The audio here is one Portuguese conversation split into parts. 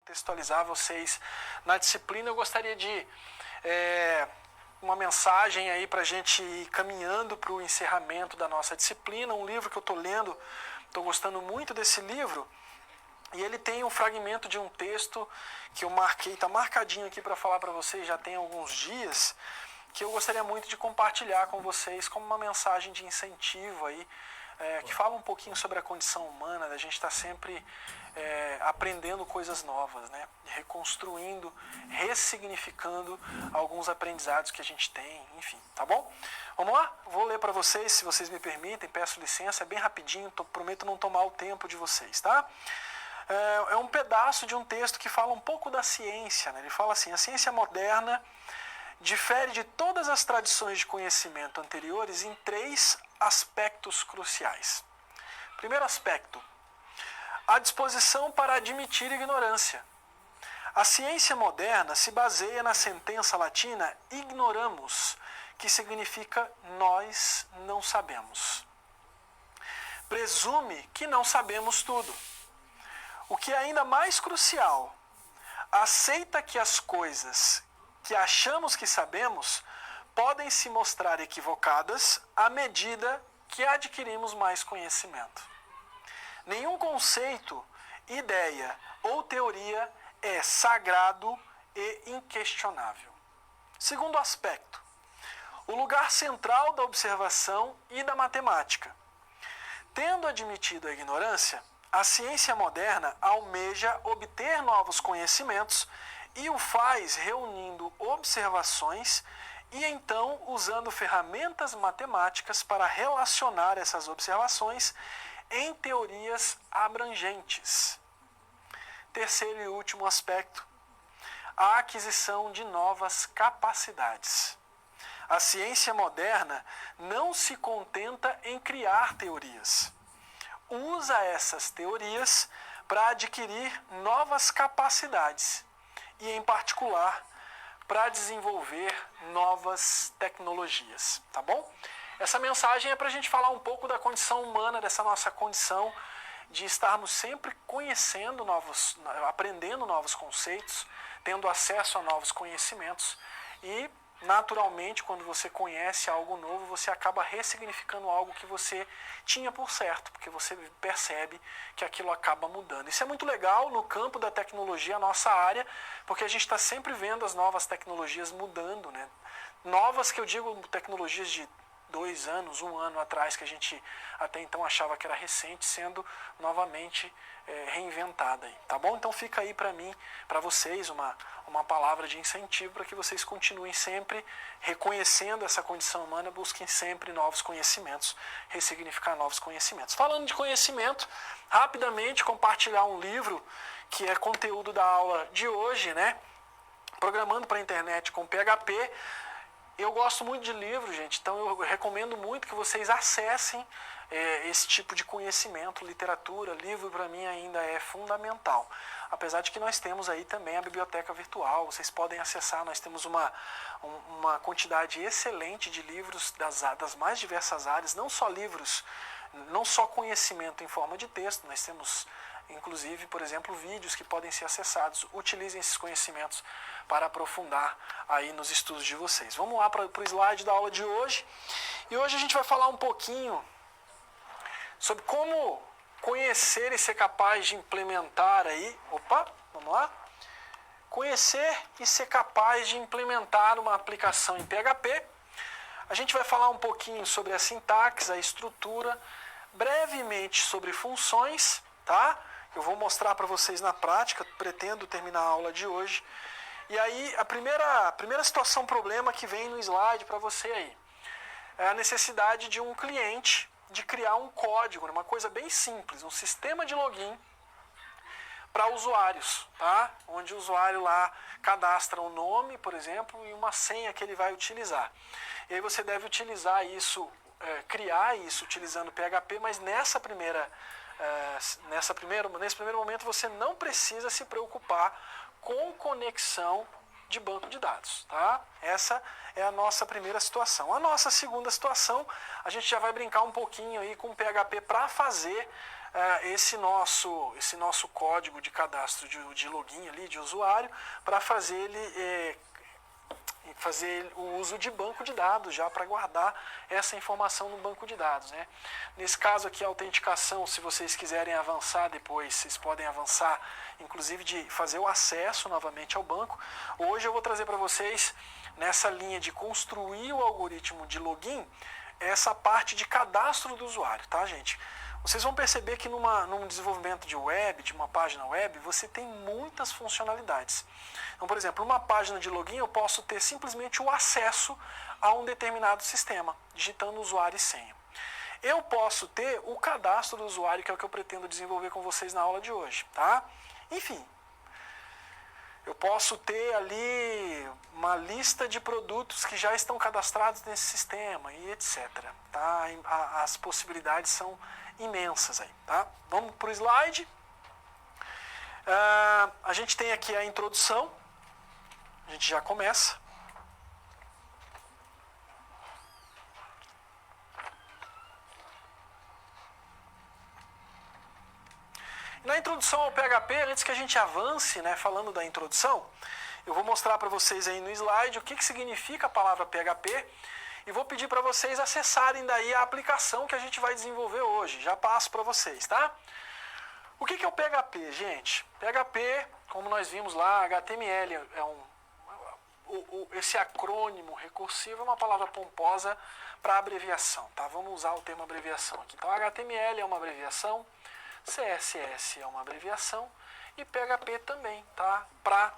contextualizar vocês na disciplina. Eu gostaria de uma mensagem aí para a gente ir caminhando para o encerramento da nossa disciplina. Um livro que eu estou lendo, estou gostando muito desse livro, e ele tem um fragmento de um texto que eu marquei, está marcadinho aqui para falar para vocês já tem alguns dias, que eu gostaria muito de compartilhar com vocês como uma mensagem de incentivo aí, que fala um pouquinho sobre a condição humana, da gente estar sempre aprendendo coisas novas, né? Reconstruindo, ressignificando alguns aprendizados que a gente tem, enfim, tá bom? Vamos lá? Vou ler para vocês, se vocês me permitem, peço licença, é bem rapidinho, prometo não tomar o tempo de vocês, tá? É um pedaço de um texto que fala um pouco da ciência, né? Ele fala assim: a ciência moderna difere de todas as tradições de conhecimento anteriores em 3 aspectos cruciais. Primeiro aspecto, a disposição para admitir ignorância. A ciência moderna se baseia na sentença latina ignoramus, que significa nós não sabemos. Presume que não sabemos tudo. O que é ainda mais crucial, aceita que as coisas que achamos que sabemos podem se mostrar equivocadas à medida que adquirimos mais conhecimento. Nenhum conceito, ideia ou teoria é sagrado e inquestionável. Segundo aspecto, o lugar central da observação e da matemática. Tendo admitido a ignorância, a ciência moderna almeja obter novos conhecimentos e o faz reunindo observações e então usando ferramentas matemáticas para relacionar essas observações em teorias abrangentes. Terceiro e último aspecto, a aquisição de novas capacidades. A ciência moderna não se contenta em criar teorias. Usa essas teorias para adquirir novas capacidades e, em particular, para desenvolver novas tecnologias, tá bom? Essa mensagem é para a gente falar um pouco da condição humana, dessa nossa condição de estarmos sempre conhecendo aprendendo novos conceitos, tendo acesso a novos conhecimentos e, naturalmente, quando você conhece algo novo, você acaba ressignificando algo que você tinha por certo, porque você percebe que aquilo acaba mudando. Isso é muito legal no campo da tecnologia, a nossa área, porque a gente está sempre vendo as novas tecnologias mudando, né? Novas que eu digo tecnologias de 2 anos, 1 ano atrás, que a gente até então achava que era recente, sendo novamente reinventada aí, tá bom? Então fica aí para mim, para vocês, uma palavra de incentivo para que vocês continuem sempre reconhecendo essa condição humana, busquem sempre novos conhecimentos, ressignificar novos conhecimentos. Falando de conhecimento, rapidamente compartilhar um livro que é conteúdo da aula de hoje, né? Programando para a internet com PHP. Eu gosto muito de livro, gente, então eu recomendo muito que vocês acessem esse tipo de conhecimento, literatura, livro para mim ainda é fundamental. Apesar de que nós temos aí também a biblioteca virtual, vocês podem acessar, nós temos uma quantidade excelente de livros das mais diversas áreas, não só livros, não só conhecimento em forma de texto, nós temos inclusive, por exemplo, vídeos que podem ser acessados. Utilizem esses conhecimentos para aprofundar aí nos estudos de vocês. Vamos lá para o slide da aula de hoje. E hoje a gente vai falar um pouquinho sobre como conhecer e ser capaz de implementar aí... Opa, vamos lá. Conhecer e ser capaz de implementar uma aplicação em PHP. A gente vai falar um pouquinho sobre a sintaxe, a estrutura, brevemente sobre funções, tá? Eu vou mostrar para vocês na prática, pretendo terminar a aula de hoje. E aí, a primeira situação, problema que vem no slide para você aí, é a necessidade de um cliente de criar um código, uma coisa bem simples, um sistema de login para usuários, tá? Onde o usuário lá cadastra um nome, por exemplo, e uma senha que ele vai utilizar. E aí você deve utilizar isso, criar isso utilizando PHP, mas nesse primeiro momento você não precisa se preocupar com conexão de banco de dados, tá? Essa é a nossa primeira situação. A nossa segunda situação, a gente já vai brincar um pouquinho aí com o PHP para fazer esse nosso código de cadastro de login ali, de usuário, para fazer ele fazer o uso de banco de dados já para guardar essa informação no banco de dados, né? Nesse caso aqui, a autenticação, se vocês quiserem avançar depois, vocês podem avançar, inclusive de fazer o acesso novamente ao banco. Hoje eu vou trazer para vocês, nessa linha de construir o algoritmo de login, essa parte de cadastro do usuário, tá, gente? Vocês vão perceber que num desenvolvimento de web, de uma página web, você tem muitas funcionalidades. Então, por exemplo, numa página de login eu posso ter simplesmente o acesso a um determinado sistema, digitando usuário e senha. Eu posso ter o cadastro do usuário, que é o que eu pretendo desenvolver com vocês na aula de hoje, tá? Enfim, eu posso ter ali uma lista de produtos que já estão cadastrados nesse sistema e etc. Tá? As possibilidades são imensas aí, tá? Vamos para o slide. A gente tem aqui a introdução. A gente já começa. Na introdução ao PHP, antes que a gente avance, né, falando da introdução, eu vou mostrar para vocês aí no slide o que significa a palavra PHP e vou pedir para vocês acessarem daí a aplicação que a gente vai desenvolver hoje. Já passo para vocês, tá? O que é o PHP, gente? PHP, como nós vimos lá, HTML esse acrônimo recursivo é uma palavra pomposa para abreviação, tá? Vamos usar o termo abreviação aqui. Então, HTML é uma abreviação, CSS é uma abreviação e PHP também, tá? Para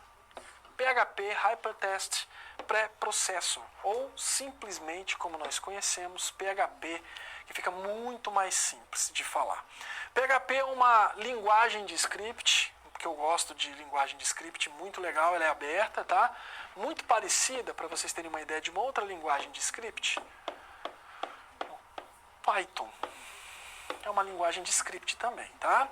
PHP Hypertext Preprocessor, ou simplesmente, como nós conhecemos, PHP, que fica muito mais simples de falar. PHP é uma linguagem de script, que eu gosto de linguagem de script, muito legal, ela é aberta, tá? Muito parecida, para vocês terem uma ideia de uma outra linguagem de script, Python. É uma linguagem de script também, tá?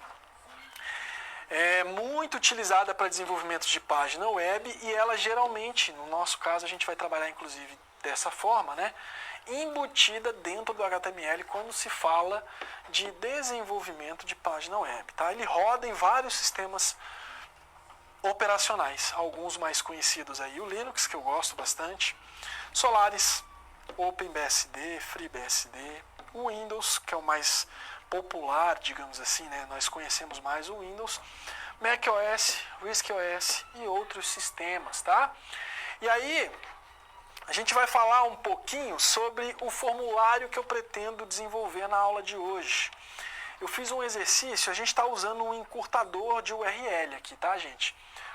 É muito utilizada para desenvolvimento de página web e ela geralmente, no nosso caso, a gente vai trabalhar inclusive dessa forma, né? Embutida dentro do HTML quando se fala de desenvolvimento de página web, tá? Ele roda em vários sistemas operacionais, alguns mais conhecidos aí, o Linux, que eu gosto bastante, Solaris, OpenBSD, FreeBSD, o Windows, que é o mais popular, digamos assim, né? Nós conhecemos mais o Windows, macOS, RISC-OS e outros sistemas, tá? E aí, a gente vai falar um pouquinho sobre o formulário que eu pretendo desenvolver na aula de hoje. Eu fiz um exercício, a gente está usando um encurtador de URL aqui, tá, gente?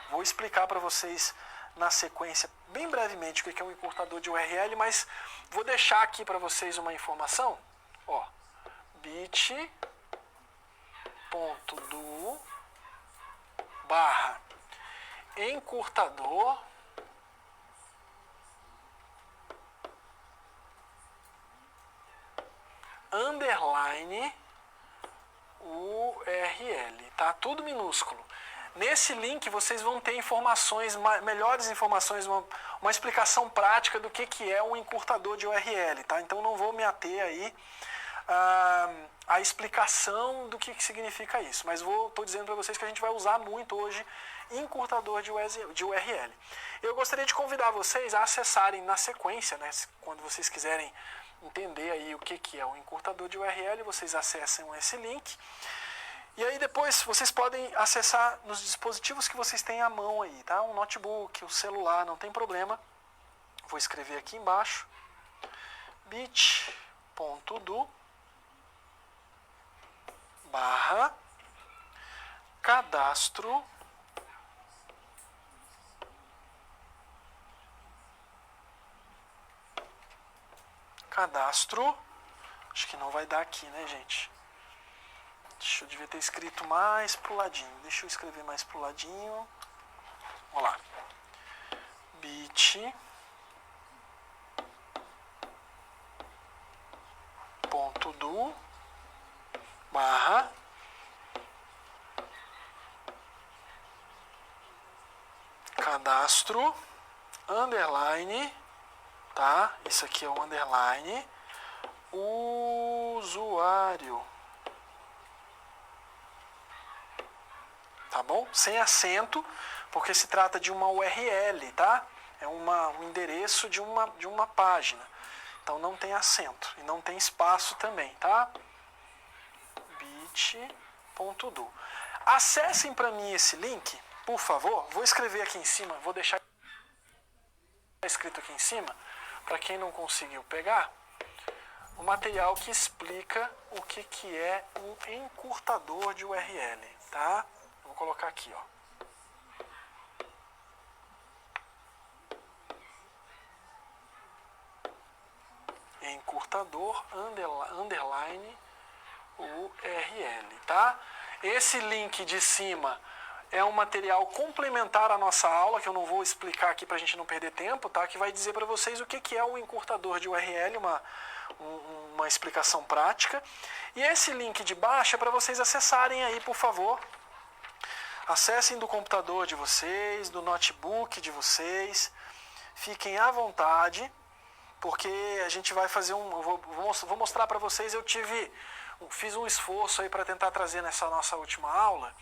Vou explicar para vocês na sequência, bem brevemente, o que é um encurtador de URL, mas vou deixar aqui para vocês uma informação, ó, bit.do/encurtador underline URL, tá? Tudo minúsculo. Nesse link vocês vão ter informações, melhores informações, uma explicação prática do que é um encurtador de URL, tá? Então não vou me ater aí a explicação do que significa isso, mas estou dizendo para vocês que a gente vai usar muito hoje encurtador de URL. Eu gostaria de convidar vocês a acessarem na sequência, né, quando vocês quiserem entender aí o que é um encurtador de URL, vocês acessem esse link. E aí depois vocês podem acessar nos dispositivos que vocês têm à mão aí, tá? Um notebook, um celular, não tem problema. Vou escrever aqui embaixo, bit.do/cadastro acho que não vai dar aqui, né, gente? Eu devia ter escrito mais pro ladinho. Deixa eu escrever mais pro ladinho. Vamos lá. bit.do/cadastro underline, tá? Isso aqui é o underline usuário. tá bom? Sem acento, porque se trata de uma URL, tá? É um endereço de uma página. Então não tem acento e não tem espaço também, tá? bit.do. Acessem para mim esse link, por favor. Vou escrever aqui em cima, vou deixar escrito aqui em cima, para quem não conseguiu pegar, o material que explica o que é um encurtador de URL, tá? Vou colocar aqui, ó. Encurtador underline URL, tá? Esse link de cima é um material complementar à nossa aula, que eu não vou explicar aqui para a gente não perder tempo, tá? Que vai dizer para vocês o que é o encurtador de URL, uma explicação prática. E esse link de baixo é para vocês acessarem aí, por favor. Acessem do computador de vocês, do notebook de vocês. Fiquem à vontade, porque a gente vai fazer vou mostrar para vocês, fiz um esforço aí para tentar trazer nessa nossa última aula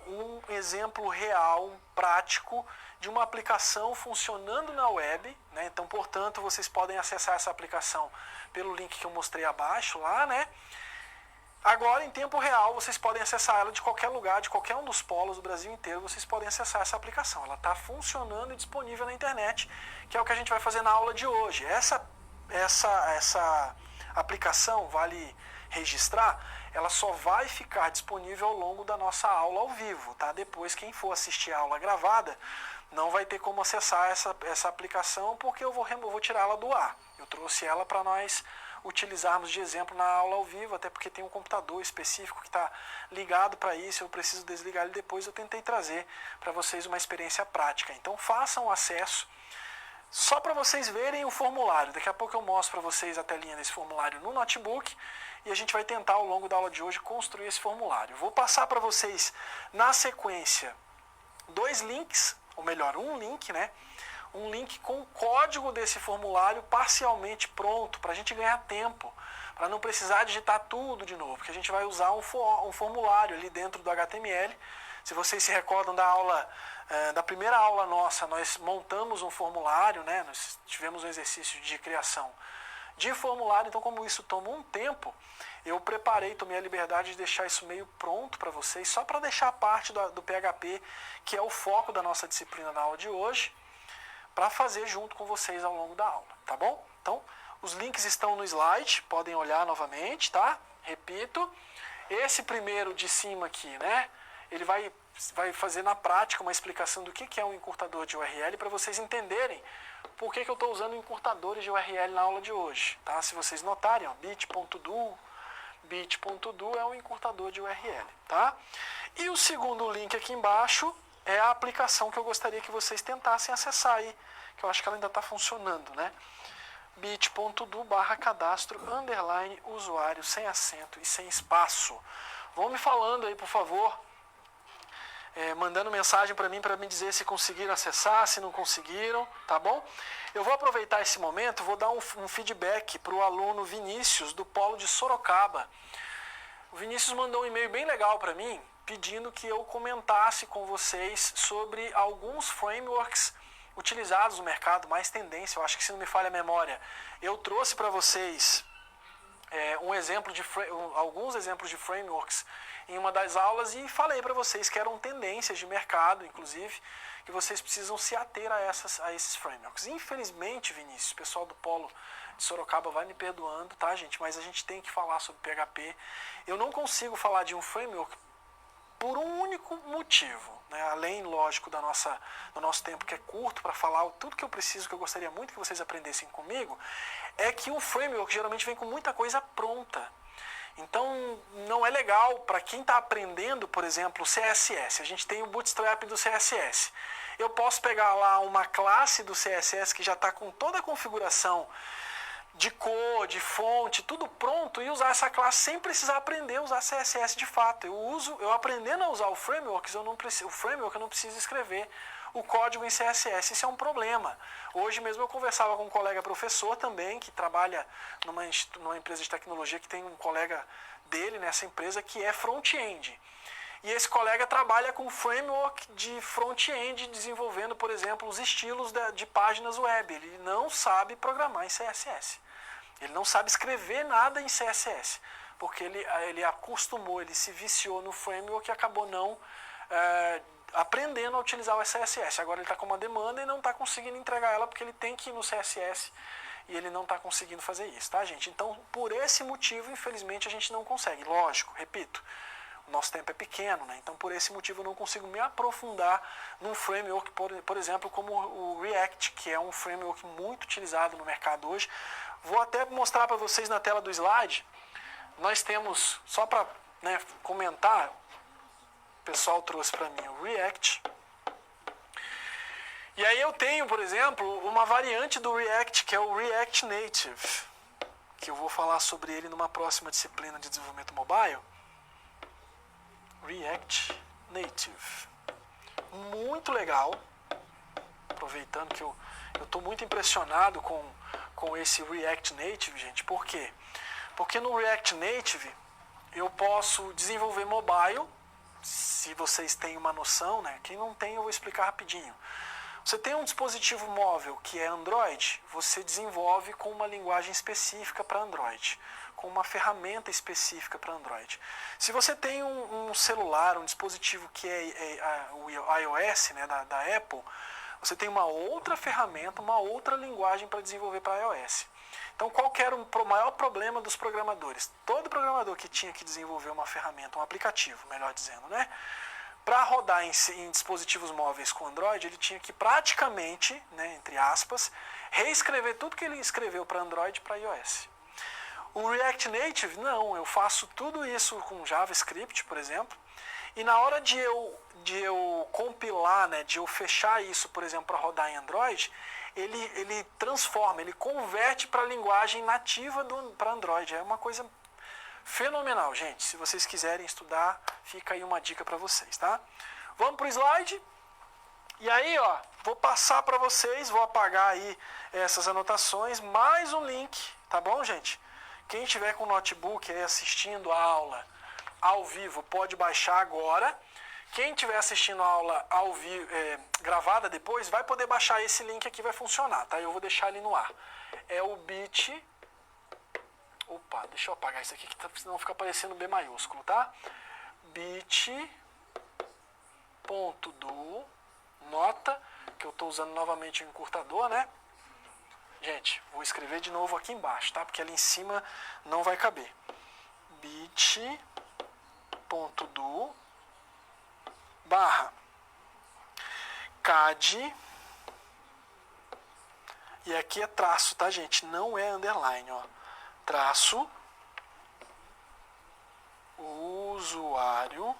um exemplo real, prático, de uma aplicação funcionando na web, né? Então, portanto, vocês podem acessar essa aplicação pelo link que eu mostrei abaixo lá, né? Agora, em tempo real, vocês podem acessar ela de qualquer lugar, de qualquer um dos polos do Brasil inteiro, vocês podem acessar essa aplicação. Ela está funcionando e disponível na internet, que é o que a gente vai fazer na aula de hoje. Essa aplicação, vale registrar, ela só vai ficar disponível ao longo da nossa aula ao vivo, tá? Depois, quem for assistir a aula gravada, não vai ter como acessar essa aplicação, porque eu vou tirar ela do ar. Eu trouxe ela para nós utilizarmos de exemplo na aula ao vivo, até porque tem um computador específico que está ligado para isso, eu preciso desligar ele depois, eu tentei trazer para vocês uma experiência prática. Então façam o acesso, só para vocês verem o formulário. Daqui a pouco eu mostro para vocês a telinha desse formulário no notebook, e a gente vai tentar ao longo da aula de hoje construir esse formulário. Vou passar para vocês na sequência dois links, ou melhor, um link, né? Um link com o código desse formulário parcialmente pronto, para a gente ganhar tempo, para não precisar digitar tudo de novo, porque a gente vai usar um formulário ali dentro do HTML. Se vocês se recordam da aula, da primeira aula nossa, nós montamos um formulário, né? Nós tivemos um exercício de criação de formulário, então como isso toma um tempo, eu tomei a liberdade de deixar isso meio pronto para vocês, só para deixar a parte do PHP, que é o foco da nossa disciplina na aula de hoje, para fazer junto com vocês ao longo da aula, tá bom? Então, os links estão no slide, podem olhar novamente, tá? Repito, esse primeiro de cima aqui, né? Ele vai fazer na prática uma explicação do que é um encurtador de URL, para vocês entenderem por que eu estou usando encurtadores de URL na aula de hoje, tá? Se vocês notarem, ó, bit.do é um encurtador de URL, tá? E o segundo link aqui embaixo é a aplicação que eu gostaria que vocês tentassem acessar aí, que eu acho que ela ainda está funcionando, né? bit.do/cadastro_usuário sem acento e sem espaço. Vão me falando aí, por favor, mandando mensagem para me dizer se conseguiram acessar, se não conseguiram, tá bom? Eu vou aproveitar esse momento, vou dar um feedback para o aluno Vinícius, do Polo de Sorocaba. O Vinícius mandou um e-mail bem legal para mim, pedindo que eu comentasse com vocês sobre alguns frameworks utilizados no mercado, mais tendência, eu acho que, se não me falha a memória, eu trouxe para vocês alguns exemplos de frameworks em uma das aulas e falei para vocês que eram tendências de mercado, inclusive, que vocês precisam se ater a esses frameworks. Infelizmente, Vinícius, o pessoal do Polo de Sorocaba vai me perdoando, tá, gente? Mas a gente tem que falar sobre PHP. Eu não consigo falar de um framework por um único motivo, né? Além, lógico, do nosso tempo que é curto para falar tudo que eu preciso, que eu gostaria muito que vocês aprendessem comigo, é que um framework geralmente vem com muita coisa pronta. Então, não é legal para quem está aprendendo, por exemplo, CSS. A gente tem o Bootstrap do CSS. Eu posso pegar lá uma classe do CSS que já está com toda a configuração de cor, de fonte, tudo pronto, e usar essa classe sem precisar aprender a usar CSS de fato. Eu aprendendo a usar o framework, eu não preciso escrever o código em CSS. Isso é um problema. Hoje mesmo eu conversava com um colega professor também, que trabalha numa empresa de tecnologia, que tem um colega dele nessa empresa que é front-end. e esse colega trabalha com framework de front-end, desenvolvendo, por exemplo, os estilos de páginas web. Ele não sabe programar em CSS. Ele não sabe escrever nada em CSS, porque ele acostumou, ele se viciou no framework e acabou não aprendendo a utilizar o CSS. Agora ele está com uma demanda e não está conseguindo entregar ela porque ele tem que ir no CSS e ele não está conseguindo fazer isso, tá, gente? Então, por esse motivo, infelizmente, a gente não consegue. Lógico, repito, o nosso tempo é pequeno, né? Então, por esse motivo, eu não consigo me aprofundar num framework, por exemplo, como o React, que é um framework muito utilizado no mercado hoje. Vou até mostrar para vocês na tela do slide. Nós temos, só para comentar, o pessoal trouxe para mim o React. E aí eu tenho, por exemplo, uma variante do React, que é o React Native, que eu vou falar sobre ele numa próxima disciplina de desenvolvimento mobile. React Native. Muito legal. Aproveitando que eu estou muito impressionado com esse React Native, gente. Por quê? Porque no React Native eu posso desenvolver mobile, se vocês têm uma noção, né? Quem não tem, eu vou explicar rapidinho. Você tem um dispositivo móvel que é Android, você desenvolve com uma linguagem específica para Android, com uma ferramenta específica para Android. Se você tem um celular, um dispositivo que é o iOS, né, da Apple, você tem uma outra ferramenta, uma outra linguagem para desenvolver para iOS. Então, qual que era o maior problema dos programadores? Todo programador que tinha que desenvolver uma ferramenta, um aplicativo, melhor dizendo, né? Para rodar em dispositivos móveis com Android, ele tinha que praticamente, né, entre aspas, reescrever tudo que ele escreveu para Android para iOS. O React Native, não, eu faço tudo isso com JavaScript, por exemplo, e na hora de eu compilar, né, de eu fechar isso, por exemplo, para rodar em Android, ele transforma, ele converte para a linguagem nativa para Android. É uma coisa fenomenal, gente. Se vocês quiserem estudar, fica aí uma dica para vocês, tá? Vamos pro slide. E aí, ó, vou passar para vocês, vou apagar aí essas anotações, mais um link, tá bom, gente? Quem tiver com notebook aí assistindo a aula ao vivo, pode baixar agora. Quem estiver assistindo a aula ao vivo, gravada depois, vai poder baixar esse link aqui, vai funcionar, tá? Eu vou deixar ele no ar. É o bit... Opa, deixa eu apagar isso aqui, que senão fica aparecendo B maiúsculo, tá? bit.do, nota, que eu estou usando novamente o encurtador, né? Gente, vou escrever de novo aqui embaixo, tá? Porque ali em cima não vai caber. bit.do /cad, e aqui é traço, tá, gente? Não é underline, ó. Traço usuário,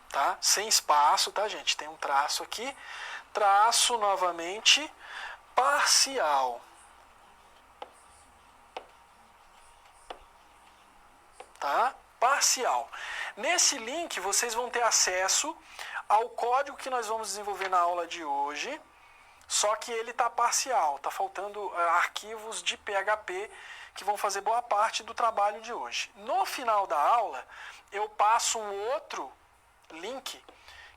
tá? Sem espaço, tá, gente? Tem um traço aqui. Traço novamente parcial. Tá? Parcial. Nesse link vocês vão ter acesso ao código que nós vamos desenvolver na aula de hoje, só que ele está parcial, está faltando arquivos de PHP que vão fazer boa parte do trabalho de hoje. No final da aula, eu passo um outro link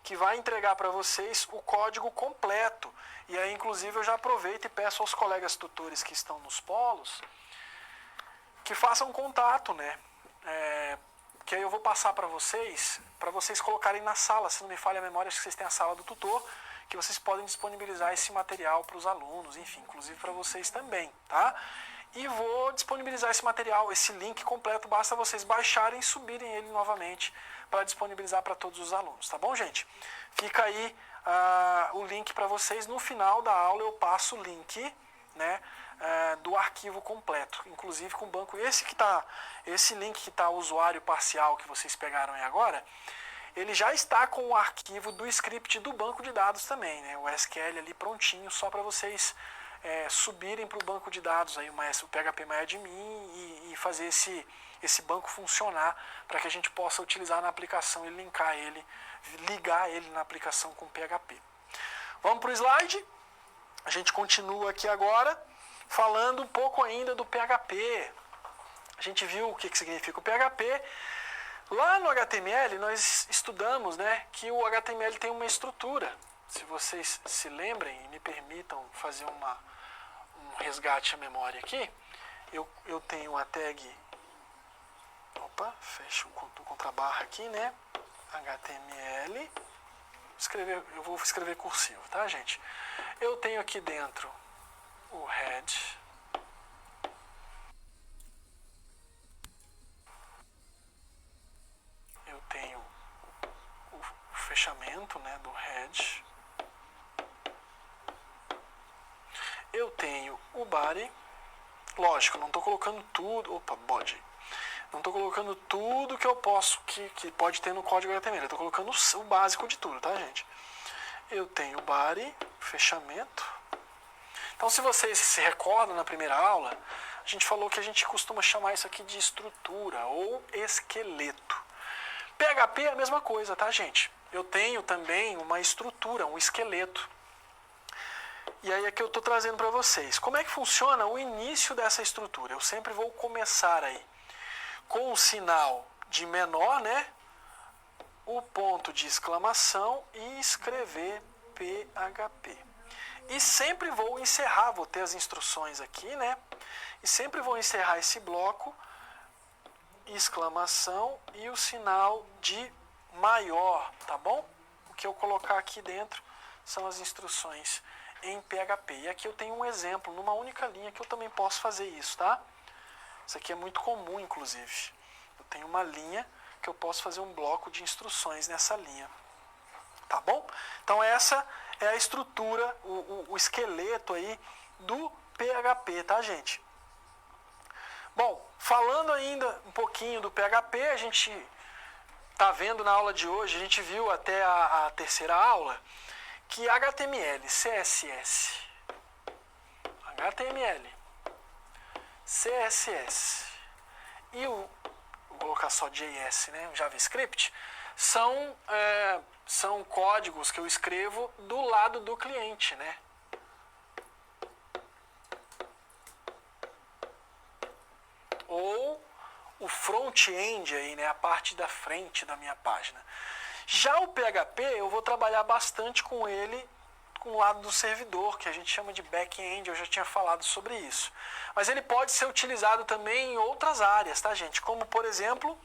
que vai entregar para vocês o código completo. E aí, inclusive, eu já aproveito e peço aos colegas tutores que estão nos polos que façam contato, né? Que aí eu vou passar para vocês colocarem na sala, se não me falha a memória, acho que vocês têm a sala do tutor, que vocês podem disponibilizar esse material para os alunos, enfim, inclusive para vocês também, tá? E vou disponibilizar esse material, esse link completo, basta vocês baixarem e subirem ele novamente para disponibilizar para todos os alunos, tá bom, gente? Fica aí o link para vocês, no final da aula eu passo o link, né, do arquivo completo, inclusive com o banco, esse link que está usuário parcial que vocês pegaram aí agora, ele já está com o arquivo do script do banco de dados também, né, o SQL ali prontinho, só para vocês subirem para o banco de dados, aí, o PHP MyAdmin e fazer esse banco funcionar para que a gente possa utilizar na aplicação e ligar ele na aplicação com PHP. Vamos para o slide? A gente continua aqui agora falando um pouco ainda do PHP. A gente viu o que significa o PHP. Lá no HTML nós estudamos, né, que o HTML tem uma estrutura. Se vocês se lembrem e me permitam fazer um resgate à memória aqui, eu tenho a tag, fecho o contrabarra aqui, né, HTML, eu vou escrever cursivo, tá, gente? Eu tenho aqui dentro o head, eu tenho o fechamento, né, do head, eu tenho o body, lógico, não estou colocando tudo, body, não estou colocando tudo que eu posso, que pode ter no código HTML, eu estou colocando o básico de tudo, tá, gente? Eu tenho o body, fechamento. Então, se vocês se recordam na primeira aula, a gente falou que a gente costuma chamar isso aqui de estrutura ou esqueleto. PHP é a mesma coisa, tá, gente? Eu tenho também uma estrutura, um esqueleto. E aí é que eu estou trazendo para vocês. Como é que funciona o início dessa estrutura? Eu sempre vou começar aí com o sinal de menor, né? O ponto de exclamação e escrever PHP. E sempre vou encerrar, vou ter as instruções aqui, né? E sempre vou encerrar esse bloco, exclamação e o sinal de maior, tá bom? O que eu colocar aqui dentro são as instruções em PHP. E aqui eu tenho um exemplo, numa única linha, que eu também posso fazer isso, tá? Isso aqui é muito comum, inclusive. Eu tenho uma linha que eu posso fazer um bloco de instruções nessa linha. Tá bom? Então essa é a estrutura, o esqueleto aí do PHP, tá, gente? Bom, falando ainda um pouquinho do PHP, a gente tá vendo na aula de hoje, a gente viu até a terceira aula, que HTML, CSS, HTML, CSS e vou colocar só JS, né, o JavaScript, são códigos que eu escrevo do lado do cliente, né? Ou o front-end aí, né, a parte da frente da minha página. Já o PHP, eu vou trabalhar bastante com ele com o lado do servidor, que a gente chama de back-end, eu já tinha falado sobre isso. Mas ele pode ser utilizado também em outras áreas, tá, gente? Como, por exemplo,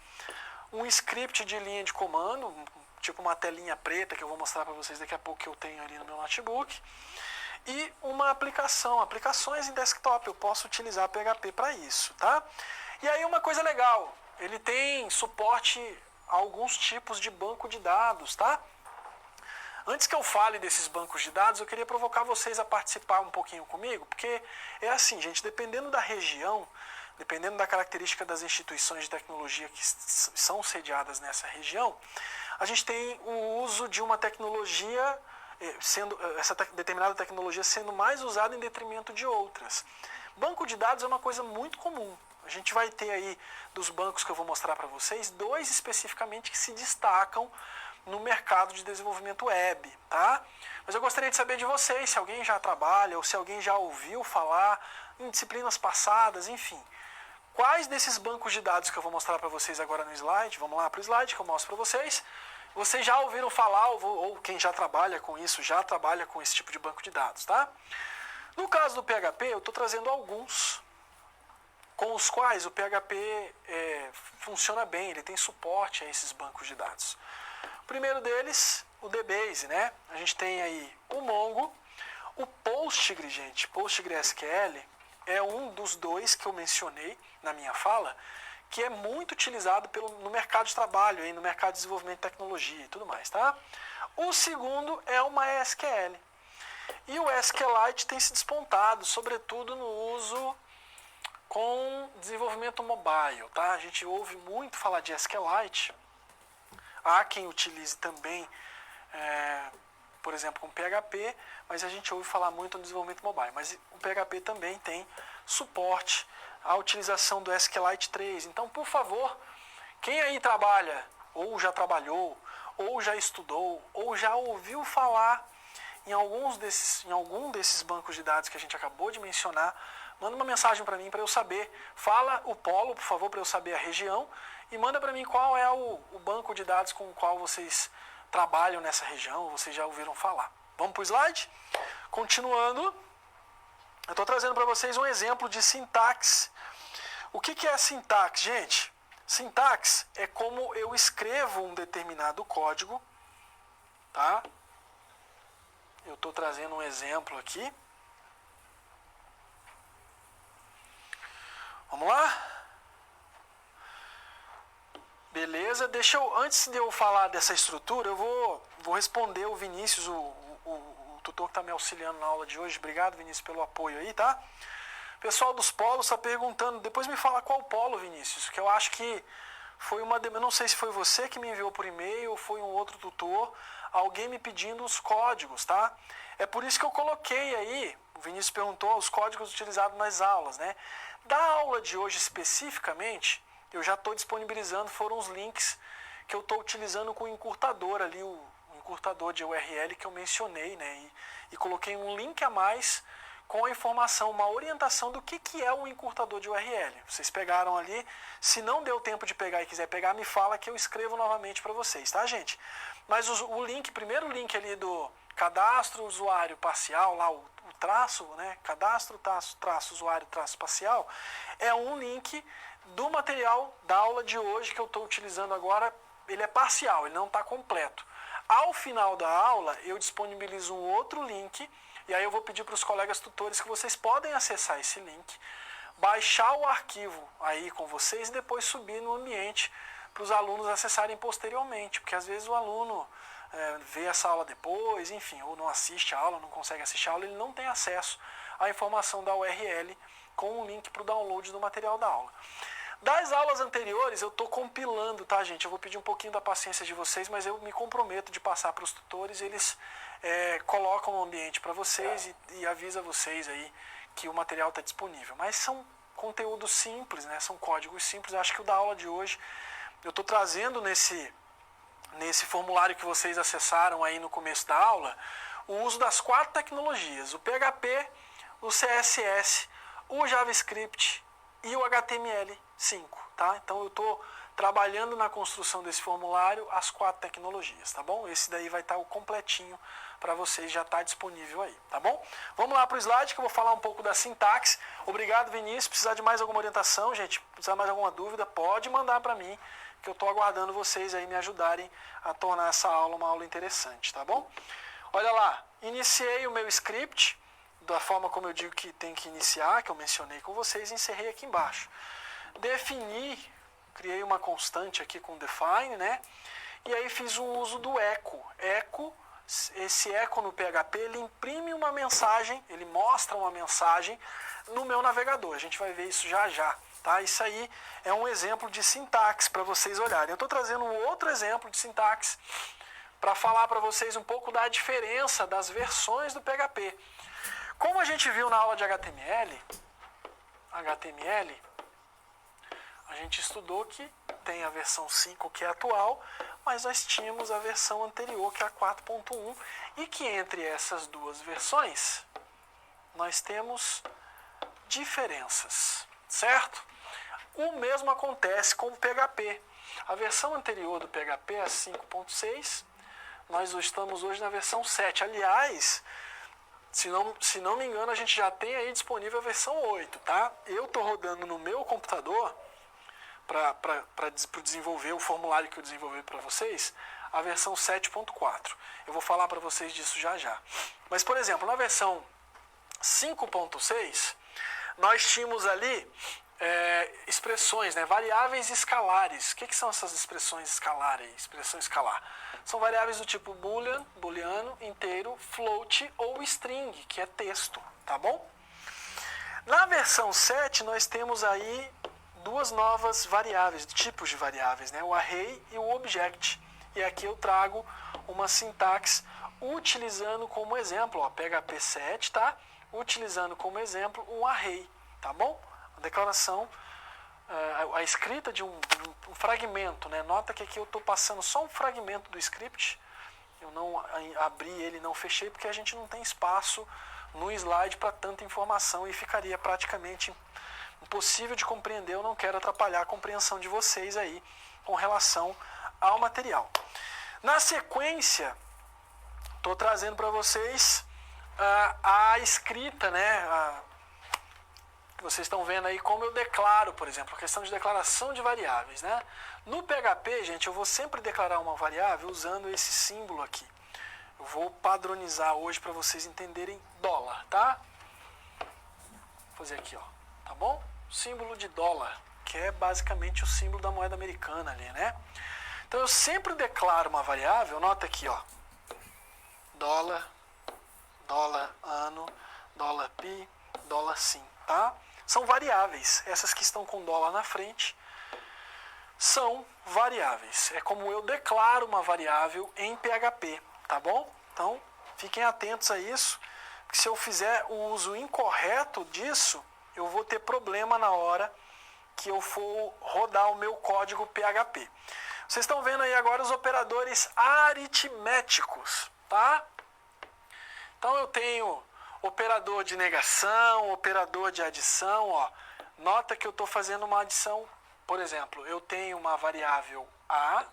um script de linha de comando, tipo uma telinha preta, que eu vou mostrar para vocês daqui a pouco, que eu tenho ali no meu notebook, e uma aplicações em desktop, eu posso utilizar PHP para isso, tá? E aí uma coisa legal, ele tem suporte a alguns tipos de banco de dados, tá? Antes que eu fale desses bancos de dados, eu queria provocar vocês a participar um pouquinho comigo, porque é assim, gente, dependendo da região, dependendo da característica das instituições de tecnologia que são sediadas nessa região, a gente tem o uso de uma tecnologia, essa determinada tecnologia sendo mais usada em detrimento de outras. Banco de dados é uma coisa muito comum. A gente vai ter aí, dos bancos que eu vou mostrar para vocês, 2 especificamente que se destacam no mercado de desenvolvimento web, tá? Mas eu gostaria de saber de vocês, se alguém já trabalha ou se alguém já ouviu falar em disciplinas passadas, enfim. Quais desses bancos de dados que eu vou mostrar para vocês agora no slide, vamos lá para o slide que eu mostro para vocês já ouviram falar ou quem já trabalha com isso, já trabalha com esse tipo de banco de dados, tá? No caso do PHP, eu estou trazendo alguns com os quais o PHP funciona bem, ele tem suporte a esses bancos de dados. O primeiro deles, o DBase, né? A gente tem aí o Mongo, o Postgre, gente, PostgreSQL é um dos 2 que eu mencionei na minha fala, que é muito utilizado no mercado de trabalho, aí, no mercado de desenvolvimento de tecnologia e tudo mais, tá? O segundo é o MySQL. E o SQLite tem se despontado, sobretudo no uso com desenvolvimento mobile, tá? A gente ouve muito falar de SQLite. Há quem utilize também, por exemplo, com PHP, mas a gente ouve falar muito no desenvolvimento mobile. Mas o PHP também tem suporte à utilização do SQLite 3. Então, por favor, quem aí trabalha, ou já trabalhou, ou já estudou, ou já ouviu falar em algum desses bancos de dados que a gente acabou de mencionar, Manda uma mensagem para mim para eu saber. Fala o polo, por favor, para eu saber a região. E manda para mim qual é o banco de dados com o qual vocês trabalham nessa região, vocês já ouviram falar. Vamos para o slide? Continuando, eu estou trazendo para vocês um exemplo de sintaxe. O que é sintaxe, gente? Sintaxe é como eu escrevo um determinado código, tá? Eu estou trazendo um exemplo aqui. Vamos lá? Beleza, antes de eu falar dessa estrutura, eu vou responder o Vinícius, o tutor que está me auxiliando na aula de hoje. Obrigado, Vinícius, pelo apoio aí, tá? O pessoal dos polos está perguntando, depois me fala qual polo, Vinícius, que eu acho que foi eu não sei se foi você que me enviou por e-mail ou foi um outro tutor, alguém me pedindo os códigos, tá? É por isso que eu coloquei aí, o Vinícius perguntou, os códigos utilizados nas aulas, né? Da aula de hoje especificamente, eu já estou disponibilizando, foram os links que eu estou utilizando com o encurtador ali, o encurtador de URL que eu mencionei, né? E coloquei um link a mais com a informação, uma orientação do que é o encurtador de URL. Vocês pegaram ali, se não deu tempo de pegar e quiser pegar, me fala que eu escrevo novamente para vocês, tá, gente? Mas o link, primeiro link ali do cadastro usuário parcial, lá o traço, né? Cadastro, traço usuário, traço parcial, é um link do material da aula de hoje que eu estou utilizando agora. Ele é parcial, ele não está completo. Ao final da aula, eu disponibilizo um outro link, e aí eu vou pedir para os colegas tutores que vocês podem acessar esse link, baixar o arquivo aí com vocês e depois subir no ambiente para os alunos acessarem posteriormente, porque às vezes o aluno vê essa aula depois, enfim, ou não assiste a aula, não consegue assistir a aula, ele não tem acesso à informação da URL com um link para o download do material da aula. Das aulas anteriores eu estou compilando, tá, gente? Eu vou pedir um pouquinho da paciência de vocês, mas eu me comprometo de passar para os tutores, eles colocam o ambiente para vocês e avisa vocês aí que o material está disponível. Mas são conteúdos simples, né? São códigos simples. Eu acho que o da aula de hoje eu estou trazendo nesse formulário que vocês acessaram aí no começo da aula o uso das 4 tecnologias: o PHP, o CSS, o JavaScript e o HTML5, tá? Então eu estou trabalhando na construção desse formulário as 4 tecnologias, tá bom? Esse daí vai estar o completinho para vocês, já está disponível aí, tá bom? Vamos lá para o slide que eu vou falar um pouco da sintaxe. Obrigado, Vinícius. Precisar de mais alguma orientação, gente, precisar de mais alguma dúvida, pode mandar para mim, que eu estou aguardando vocês aí me ajudarem a tornar essa aula uma aula interessante, tá bom? Olha lá, iniciei o meu script da forma como eu digo que tem que iniciar, que eu mencionei com vocês, encerrei aqui embaixo. Defini, criei uma constante aqui com define, né? E aí fiz o uso do echo. Esse echo no PHP, ele imprime uma mensagem, ele mostra uma mensagem no meu navegador. A gente vai ver isso já já, tá? Isso aí é um exemplo de sintaxe para vocês olharem. Eu estou trazendo um outro exemplo de sintaxe para falar para vocês um pouco da diferença das versões do PHP. Como a gente viu na aula de HTML, a gente estudou que tem a versão 5 que é atual, mas nós tínhamos a versão anterior que é a 4.1 e que entre essas duas versões nós temos diferenças, certo? O mesmo acontece com o PHP. A versão anterior do PHP é a 5.6, nós estamos hoje na versão 7. Aliás, se não me engano, a gente já tem aí disponível a versão 8, tá? Eu estou rodando no meu computador para desenvolver o formulário que eu desenvolvi para vocês, a versão 7.4. Eu vou falar para vocês disso já já. Mas, por exemplo, na versão 5.6, nós tínhamos ali expressões, né, variáveis escalares. O que são essas expressões escalares? Expressão escalar. São variáveis do tipo boolean, booleano, inteiro, float ou string, que é texto, tá bom? Na versão 7, nós temos aí duas novas variáveis, tipos de variáveis, né? O array e o object. E aqui eu trago uma sintaxe utilizando como exemplo, ó, PHP 7, tá? Utilizando como exemplo um array, tá bom? A declaração, a escrita de um fragmento, né? Nota que aqui eu estou passando só um fragmento do script. Eu não abri ele, não fechei, porque a gente não tem espaço num slide para tanta informação e ficaria praticamente impossível de compreender. Eu não quero atrapalhar a compreensão de vocês aí com relação ao material. Na sequência, estou trazendo para vocês a escrita, né? Vocês estão vendo aí como eu declaro, por exemplo, a questão de declaração de variáveis, né? No PHP, gente, eu vou sempre declarar uma variável usando esse símbolo aqui. Eu vou padronizar hoje para vocês entenderem dólar, tá? Vou fazer aqui, ó, tá bom? Símbolo de dólar, que é basicamente o símbolo da moeda americana ali, né? Então eu sempre declaro uma variável, nota aqui, ó, dólar, dólar ano, dólar pi, dólar sim, tá? São variáveis, essas que estão com dólar na frente são variáveis. É como eu declaro uma variável em PHP, tá bom? Então fiquem atentos a isso, porque se eu fizer o uso incorreto disso, eu vou ter problema na hora que eu for rodar o meu código PHP. Vocês estão vendo aí agora os operadores aritméticos, tá? Então eu tenho operador de negação, operador de adição, ó. Nota que eu estou fazendo uma adição, por exemplo, eu tenho uma variável A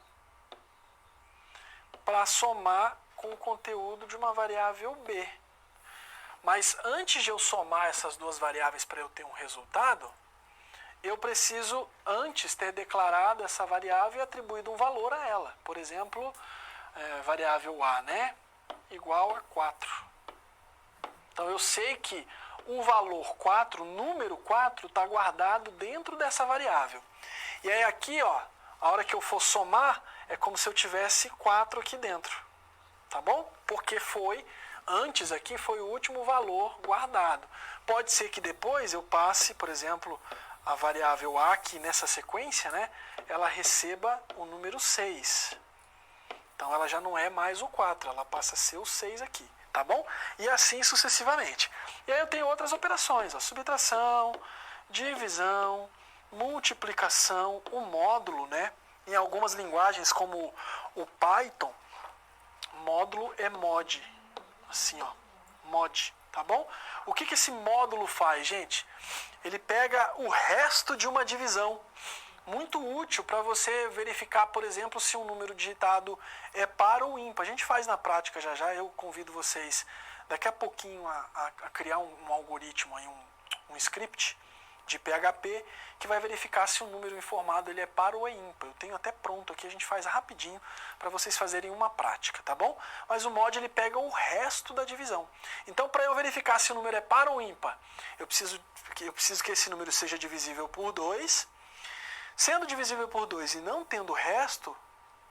para somar com o conteúdo de uma variável B. Mas antes de eu somar essas duas variáveis para eu ter um resultado, eu preciso antes ter declarado essa variável e atribuído um valor a ela. Por exemplo, variável A, né, igual a 4. Então eu sei que o valor 4, o número 4, está guardado dentro dessa variável. E aí aqui, ó, a hora que eu for somar, é como se eu tivesse 4 aqui dentro. Tá bom? Porque antes aqui foi o último valor guardado. Pode ser que depois eu passe, por exemplo, a variável A aqui nessa sequência, né, ela receba o número 6. Então ela já não é mais o 4, ela passa a ser o 6 aqui. Tá bom? E assim sucessivamente. E aí eu tenho outras operações, ó, subtração, divisão, multiplicação, o módulo, né? Em algumas linguagens como o Python, módulo é mod. Assim, ó, mod, tá bom? O que esse módulo faz, gente? Ele pega o resto de uma divisão. Muito útil para você verificar, por exemplo, se um número digitado é par ou ímpar. A gente faz na prática já. Eu convido vocês daqui a pouquinho a criar um algoritmo, aí, um script de PHP que vai verificar se o número informado ele é par ou é ímpar. Eu tenho até pronto aqui, a gente faz rapidinho para vocês fazerem uma prática, tá bom? Mas o mod ele pega o resto da divisão. Então, para eu verificar se o número é par ou ímpar, eu preciso que esse número seja divisível por 2. Sendo divisível por 2 e não tendo resto,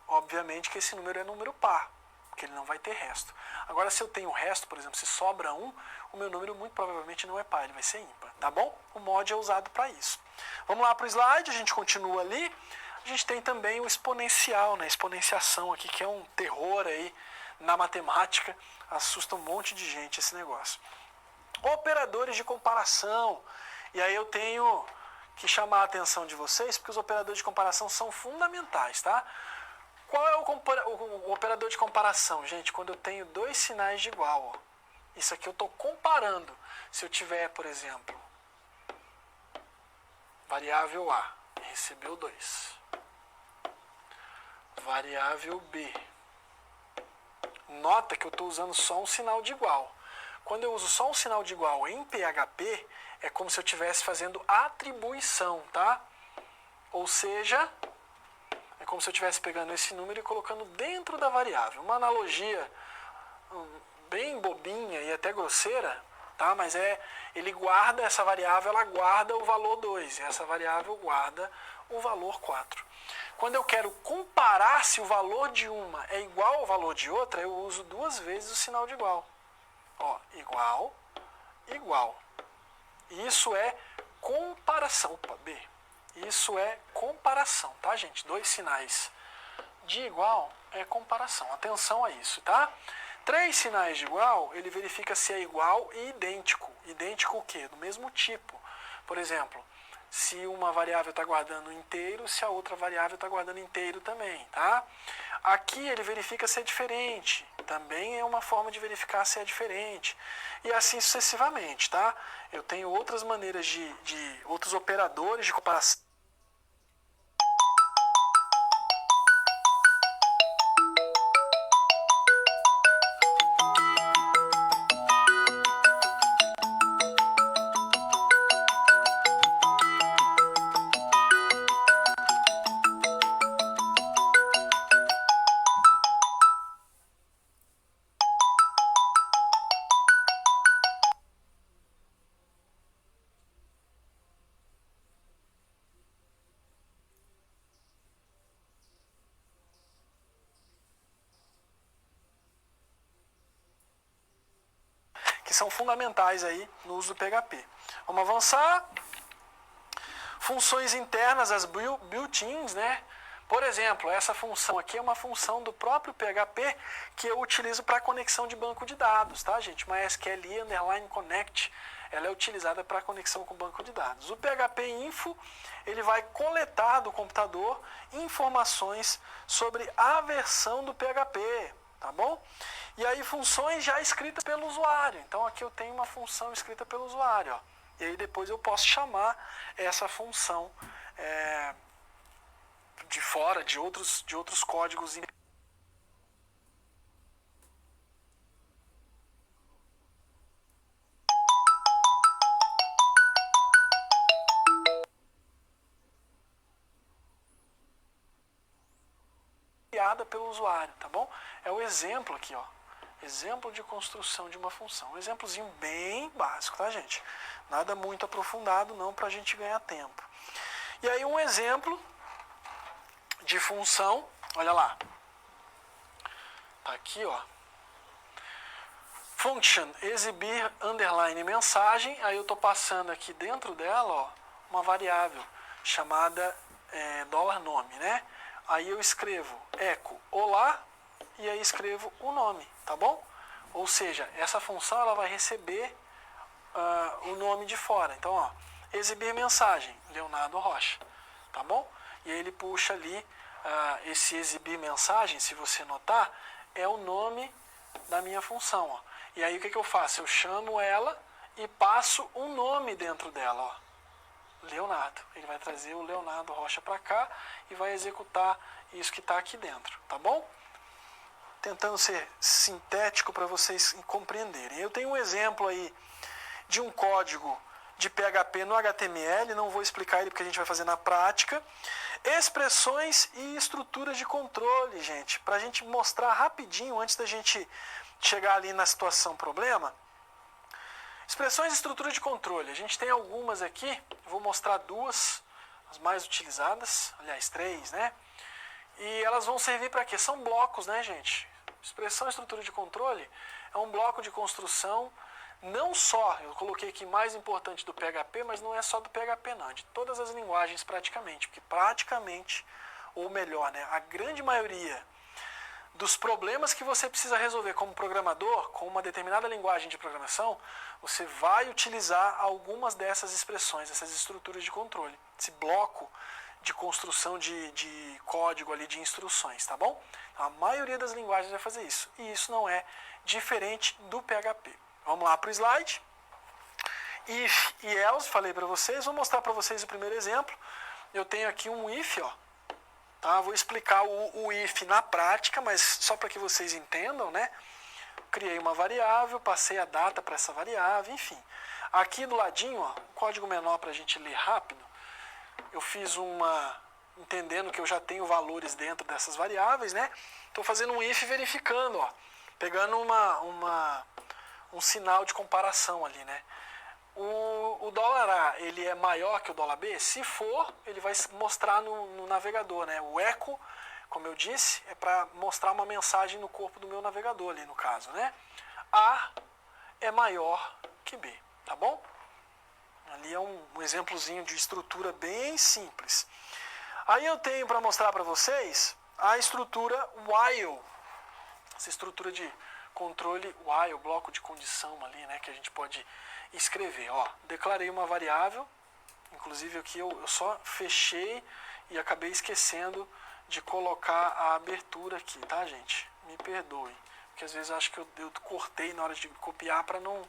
obviamente que esse número é número par, porque ele não vai ter resto. Agora, se eu tenho resto, por exemplo, se sobra 1, o meu número muito provavelmente não é par, ele vai ser ímpar, tá bom? O mod é usado para isso. Vamos lá para o slide, a gente continua ali. A gente tem também o exponencial, né? Exponenciação aqui, que é um terror aí na matemática, assusta um monte de gente esse negócio. Operadores de comparação, e aí eu tenho que chamar a atenção de vocês, porque os operadores de comparação são fundamentais, tá? Qual é o operador de comparação, gente? Quando eu tenho dois sinais de igual, ó. Isso aqui eu estou comparando. Se eu tiver, por exemplo, variável A, recebeu 2. Variável B. Nota que eu estou usando só um sinal de igual. Quando eu uso só um sinal de igual em PHP, é como se eu estivesse fazendo atribuição, tá? Ou seja, é como se eu estivesse pegando esse número e colocando dentro da variável. Uma analogia bem bobinha e até grosseira, tá? Mas ele guarda essa variável, ela guarda o valor 2, e essa variável guarda o valor 4. Quando eu quero comparar se o valor de uma é igual ao valor de outra, eu uso 2 vezes o sinal de igual. Ó, igual, igual. Isso é comparação. Opa, B. Isso é comparação, tá, gente? 2 sinais de igual é comparação. Atenção a isso, tá? 3 sinais de igual, ele verifica se é igual e idêntico. Idêntico o quê? Do mesmo tipo. Por exemplo, se uma variável está guardando inteiro, se a outra variável está guardando inteiro também, tá? Aqui ele verifica se é diferente, também é uma forma de verificar se é diferente, e assim sucessivamente, tá? Eu tenho outras maneiras de outros operadores de comparação. Que são fundamentais aí no uso do PHP. Vamos avançar. Funções internas, as built-ins, né? Por exemplo, essa função aqui é uma função do próprio PHP que eu utilizo para conexão de banco de dados, tá, gente? MySQL_connect, ela é utilizada para conexão com banco de dados. O PHP Info, ele vai coletar do computador informações sobre a versão do PHP, tá bom? E aí funções já escritas pelo usuário. Então aqui eu tenho uma função escrita pelo usuário, ó. E aí depois eu posso chamar essa função de fora, de outros códigos. Criada pelo usuário, tá bom? É o exemplo aqui, ó. Exemplo de construção de uma função. Um exemplozinho bem básico, tá, gente? Nada muito aprofundado, não, pra gente ganhar tempo. E aí um exemplo de função, olha lá. Tá aqui, ó. Function, exibir, underline, mensagem. Aí eu tô passando aqui dentro dela, ó, uma variável chamada $nome, né? Aí eu escrevo echo olá e aí escrevo o nome, tá bom? Ou seja, essa função ela vai receber o nome de fora. Então, ó, exibir mensagem, Leonardo Rocha, tá bom? E aí ele puxa ali esse exibir mensagem, se você notar, é o nome da minha função, ó. E aí o que eu faço? Eu chamo ela e passo um nome dentro dela, ó. Leonardo. Ele vai trazer o Leonardo Rocha para cá e vai executar isso que está aqui dentro, tá bom? Tentando ser sintético para vocês compreenderem. Eu tenho um exemplo aí de um código de PHP no HTML, não vou explicar ele porque a gente vai fazer na prática. Expressões e estruturas de controle, gente, para a gente mostrar rapidinho antes da gente chegar ali na situação problema. Expressões e estruturas de controle. A gente tem algumas aqui, eu vou mostrar duas, as mais utilizadas, aliás, 3, né? E elas vão servir para quê? São blocos, né, gente? Expressão e estrutura de controle é um bloco de construção, não só, eu coloquei aqui mais importante do PHP, mas não é só do PHP não, é de todas as linguagens praticamente, porque praticamente, ou melhor, né, a grande maioria dos problemas que você precisa resolver como programador, com uma determinada linguagem de programação, você vai utilizar algumas dessas expressões, essas estruturas de controle, esse bloco de construção de código ali, de instruções, tá bom? A maioria das linguagens vai fazer isso, e isso não é diferente do PHP. Vamos lá para o slide. If e else, falei para vocês, vou mostrar para vocês o primeiro exemplo. Eu tenho aqui um if, ó. Tá? Vou explicar o if na prática, mas só para que vocês entendam, né? Criei uma variável, passei a data para essa variável, enfim. Aqui do ladinho, ó, um código menor para a gente ler rápido, eu fiz entendendo que eu já tenho valores dentro dessas variáveis, né? Estou fazendo um if verificando, ó, pegando um sinal de comparação ali, né? O $A, ele é maior que o $B? Se for, ele vai mostrar no navegador, né? O echo, como eu disse, é para mostrar uma mensagem no corpo do meu navegador ali, no caso, né? A é maior que B, tá bom? Ali é um exemplozinho de estrutura bem simples. Aí eu tenho para mostrar para vocês a estrutura while. Essa estrutura de controle while, bloco de condição ali, né? Que a gente pode escrever, ó, declarei uma variável, Inclusive aqui eu só fechei e acabei esquecendo de colocar a abertura aqui, tá, gente? Me perdoem, porque às vezes eu acho que eu cortei na hora de copiar para não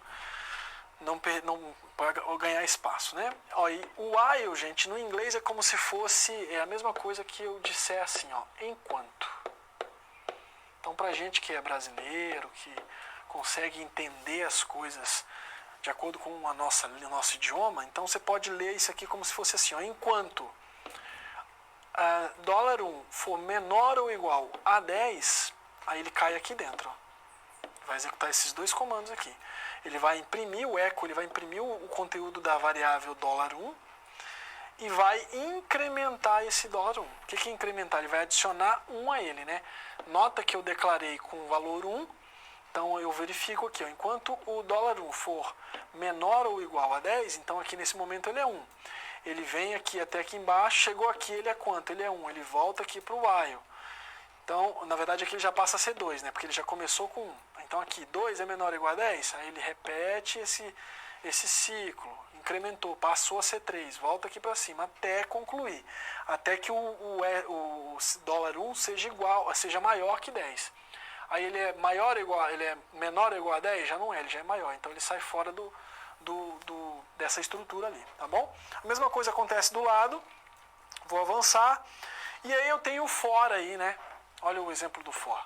pra ganhar espaço, né? Ó, e o while, gente, no inglês é como se fosse a mesma coisa que eu disser assim, ó, enquanto. Então, pra gente que é brasileiro, que consegue entender as coisas de acordo com o nosso idioma, então você pode ler isso aqui como se fosse assim, ó, enquanto dólar 1 for menor ou igual a 10, aí ele cai aqui dentro, ó. Vai executar esses dois comandos aqui. Ele vai imprimir o eco, ele vai imprimir o conteúdo da variável $1 e vai incrementar esse $1. O que é incrementar? Ele vai adicionar 1 a ele, né? Nota que eu declarei com o valor 1, então eu verifico aqui, ó, enquanto o $1 for menor ou igual a 10, então aqui nesse momento ele é 1. Ele vem aqui até aqui embaixo, chegou aqui, ele é quanto? Ele é 1. Ele volta aqui para o while. Então, na verdade, aqui ele já passa a ser 2, né? Porque ele já começou com 1. Então, aqui, 2 é menor ou igual a 10, aí ele repete esse ciclo, incrementou, passou a ser 3, volta aqui para cima, até concluir. Até que o $1 seja maior que 10. Aí ele é ele é menor ou igual a 10? Já não é, ele já é maior. Então, ele sai fora dessa estrutura ali, tá bom? A mesma coisa acontece do lado. Vou avançar. E aí eu tenho o for aí, né? Olha o exemplo do for.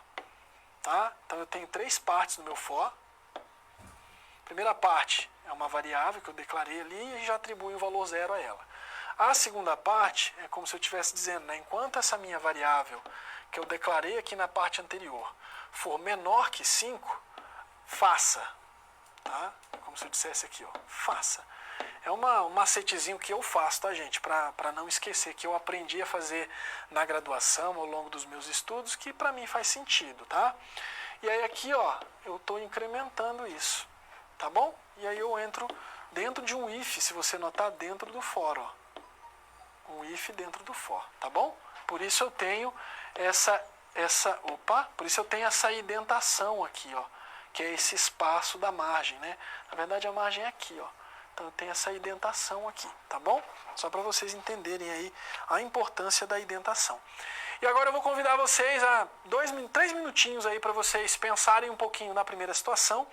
Tá? Então eu tenho 3 partes no meu for. A primeira parte é uma variável que eu declarei ali e já atribuo um valor 0 a ela. A segunda parte é como se eu estivesse dizendo, né? Enquanto essa minha variável que eu declarei aqui na parte anterior for menor que 5, faça. Tá? Como se eu dissesse aqui, ó, faça. É um macetezinho que eu faço, tá, gente? Para não esquecer, que eu aprendi a fazer na graduação, ao longo dos meus estudos, que para mim faz sentido, tá? E aí aqui, ó, eu estou incrementando isso, tá bom? E aí eu entro dentro de um if, se você notar, dentro do for, ó. Um if dentro do for, tá bom? Por isso eu tenho por isso eu tenho essa indentação aqui, ó, que é esse espaço da margem, né? Na verdade a margem é aqui, ó. Então tem essa indentação aqui, tá bom? Só para vocês entenderem aí a importância da indentação. E agora eu vou convidar vocês a 3 minutinhos aí para vocês pensarem um pouquinho na primeira situação.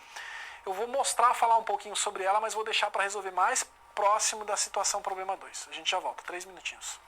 Eu vou falar um pouquinho sobre ela, mas vou deixar para resolver mais próximo da situação problema 2. A gente já volta, 3 minutinhos.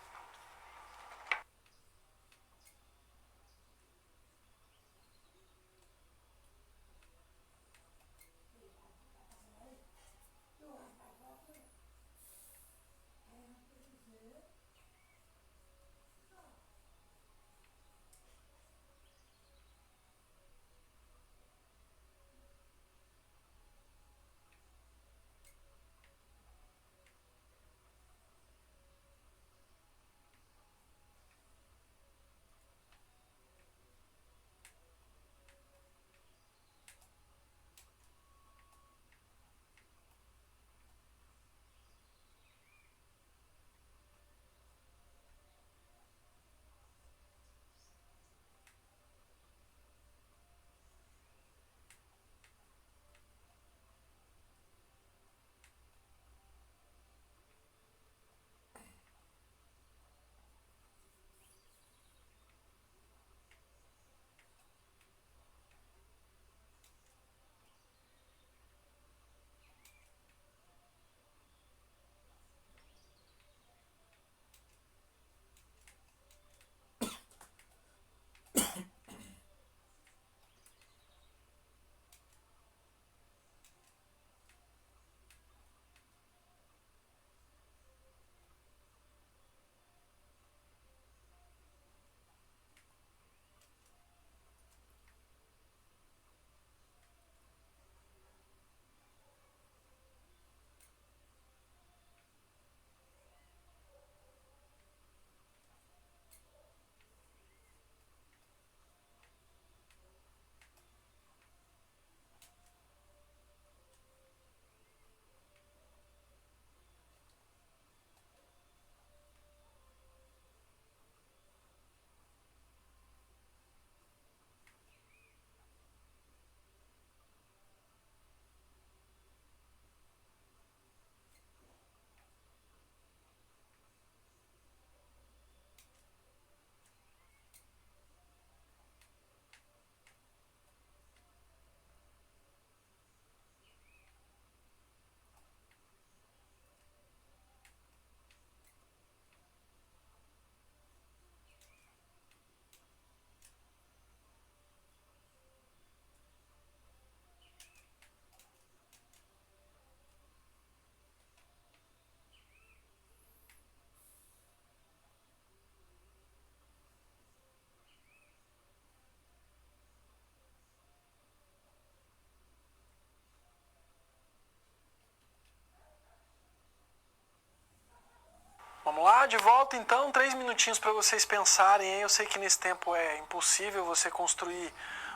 lá, de volta então, 3 minutinhos para vocês pensarem. Eu sei que nesse tempo é impossível você construir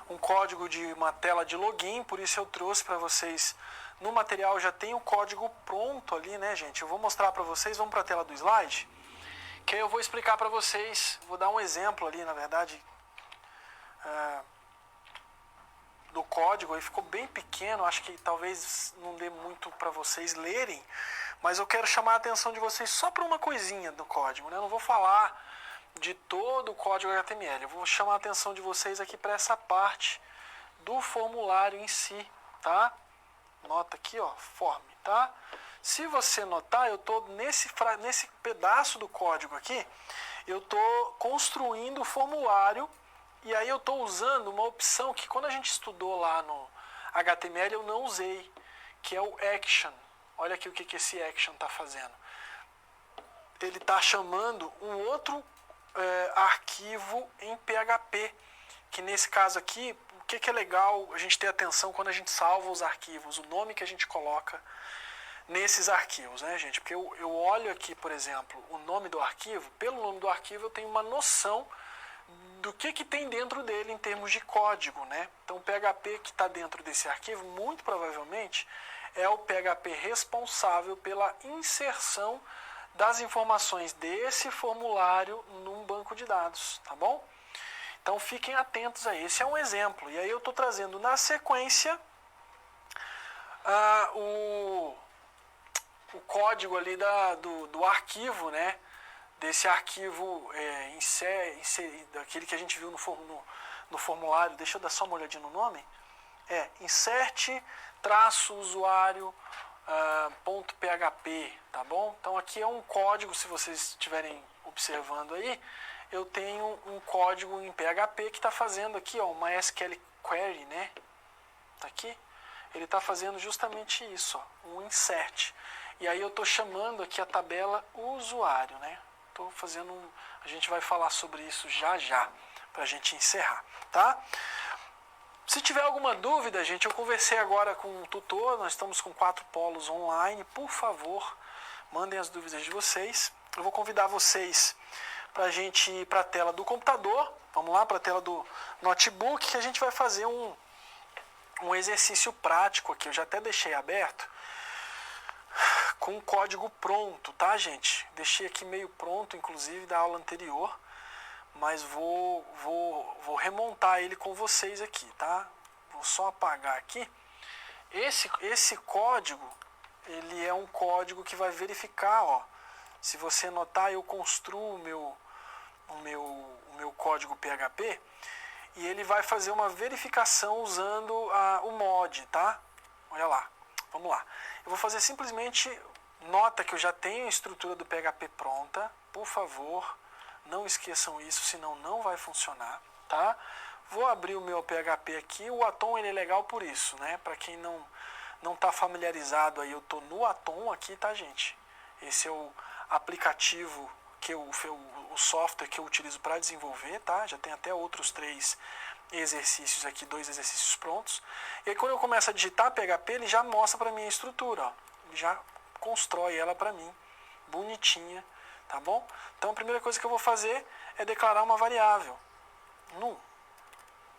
um código de uma tela de login, por isso eu trouxe para vocês. No material já tem o código pronto ali, né, gente? Eu vou mostrar para vocês, vamos para a tela do slide, que aí eu vou explicar para vocês, vou dar um exemplo ali, na verdade, do código. Aí ficou bem pequeno, acho que talvez não dê muito para vocês lerem, mas eu quero chamar a atenção de vocês só para uma coisinha do código, né? Eu não vou falar de todo o código HTML, eu vou chamar a atenção de vocês aqui para essa parte do formulário em si, tá? Nota aqui, ó, form, tá? Se você notar, eu tô nesse pedaço do código aqui, eu tô construindo o formulário, e aí eu tô usando uma opção que quando a gente estudou lá no HTML eu não usei, que é o action. Olha aqui o que esse action tá fazendo. Ele tá chamando um outro arquivo em PHP, que nesse caso aqui, o que é legal a gente ter atenção quando a gente salva os arquivos, o nome que a gente coloca nesses arquivos, né, gente? Porque eu olho aqui, por exemplo, o nome do arquivo, pelo nome do arquivo eu tenho uma noção do que tem dentro dele em termos de código, né? Então o PHP que está dentro desse arquivo, muito provavelmente, é o PHP responsável pela inserção das informações desse formulário num banco de dados, tá bom? Então fiquem atentos a esse é um exemplo. E aí eu estou trazendo na sequência o código ali do arquivo, né? Desse arquivo daquele que a gente viu no formulário. Deixa eu dar só uma olhadinha no nome. insert-usuário.php, tá bom? Então aqui é um código, se vocês estiverem observando aí, eu tenho um código em PHP que está fazendo aqui, ó, uma SQL query, né? Tá aqui. Ele está fazendo justamente isso, ó, um insert. E aí eu estou chamando aqui a tabela usuário, né? Tô fazendo a gente vai falar sobre isso já, para a gente encerrar, tá? Se tiver alguma dúvida, gente, eu conversei agora com o tutor, nós estamos com 4 polos online, por favor, mandem as dúvidas de vocês. Eu vou convidar vocês para a gente ir para a tela do computador, vamos lá para a tela do notebook, que a gente vai fazer um exercício prático aqui, eu já até deixei aberto, com o código pronto, tá, gente? Deixei aqui meio pronto, inclusive, da aula anterior, mas vou remontar ele com vocês aqui, tá? Vou só apagar aqui. Esse código, ele é um código que vai verificar, ó, se você notar, eu construo o meu código PHP e ele vai fazer uma verificação usando o mod, tá? Olha lá, vamos lá. Eu vou fazer simplesmente, nota que eu já tenho a estrutura do PHP pronta, por favor, não esqueçam isso, senão não vai funcionar, tá? Vou abrir o meu PHP aqui, o Atom ele é legal por isso, né? Para quem não está familiarizado aí, eu estou no Atom aqui, tá, gente? Esse é o aplicativo, o software que eu utilizo para desenvolver, tá? Já tem até outros 3 exercícios aqui, 2 exercícios prontos. E aí quando eu começo a digitar PHP, ele já mostra para mim a estrutura, ó. Ele já constrói ela para mim, bonitinha, tá bom? Então a primeira coisa que eu vou fazer é declarar uma variável, num,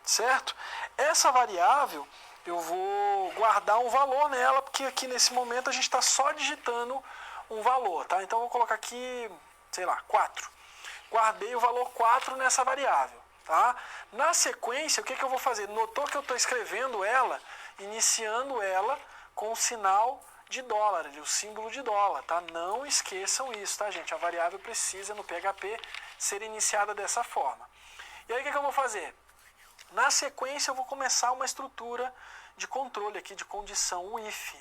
certo? Essa variável, eu vou guardar um valor nela, porque aqui nesse momento a gente está só digitando um valor, tá? Então eu vou colocar aqui, sei lá, 4. Guardei o valor 4 nessa variável, tá? Na sequência, o que eu vou fazer? Notou que eu estou escrevendo ela, iniciando ela com o sinal de dólar, o símbolo de dólar, tá? Não esqueçam isso, tá, gente? A variável precisa, no PHP, ser iniciada dessa forma. E aí o que eu vou fazer? Na sequência, eu vou começar uma estrutura de controle aqui, de condição, o if.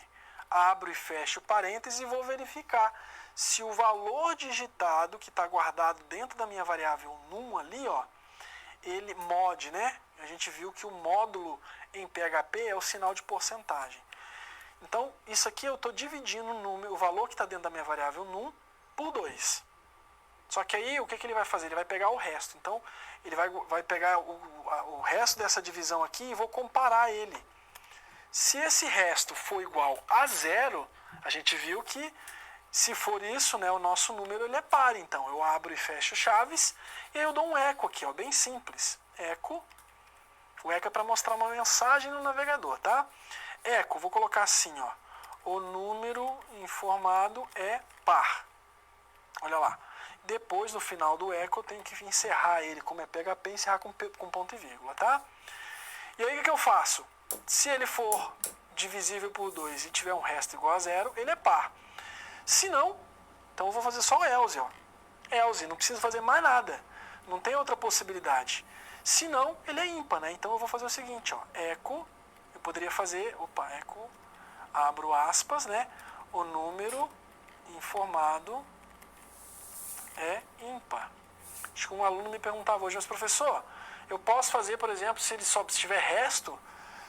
Abro e fecho parênteses e vou verificar se o valor digitado que está guardado dentro da minha variável num ali, ó, ele mod, né? A gente viu que o módulo em PHP é o sinal de porcentagem. Então, isso aqui eu estou dividindo o valor que está dentro da minha variável num por 2. Só que aí, o que ele vai fazer? Ele vai pegar o resto. Então, ele vai pegar o resto dessa divisão aqui e vou comparar ele. Se esse resto for igual a 0, a gente viu que Se for isso, né, o nosso número ele é par, então eu abro e fecho chaves e aí eu dou um eco aqui, ó, bem simples. Eco, o eco é para mostrar uma mensagem no navegador, tá? Eco, vou colocar assim, ó, o número informado é par. Olha lá. Depois, no final do eco, eu tenho que encerrar ele, como é PHP, encerrar com ponto e vírgula, tá? E aí o que eu faço? Se ele for divisível por 2 e tiver um resto igual a 0, ele é par. Se não, então eu vou fazer só o else, ó. Else, não preciso fazer mais nada. Não tem outra possibilidade. Se não, ele é ímpar, né? Então eu vou fazer o seguinte, ó. Eco, eu poderia fazer, eco, abro aspas, né? O número informado é ímpar. Acho que um aluno me perguntava hoje, mas professor, eu posso fazer, por exemplo, se ele só tiver resto,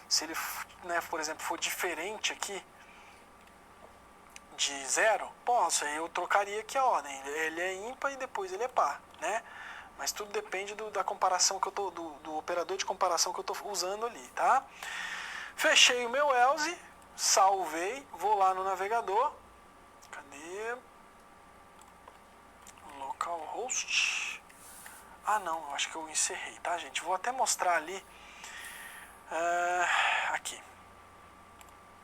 se ele, né, por exemplo, for diferente aqui de 0, posso, aí eu trocaria aqui a ordem. Ele é ímpar e depois ele é par, né? Mas tudo depende da comparação que eu tô, do operador de comparação que eu estou usando ali, tá? Fechei o meu else, salvei, vou lá no navegador. Cadê? Localhost. Ah, não, eu acho que eu encerrei, tá, gente? Vou até mostrar ali. Aqui.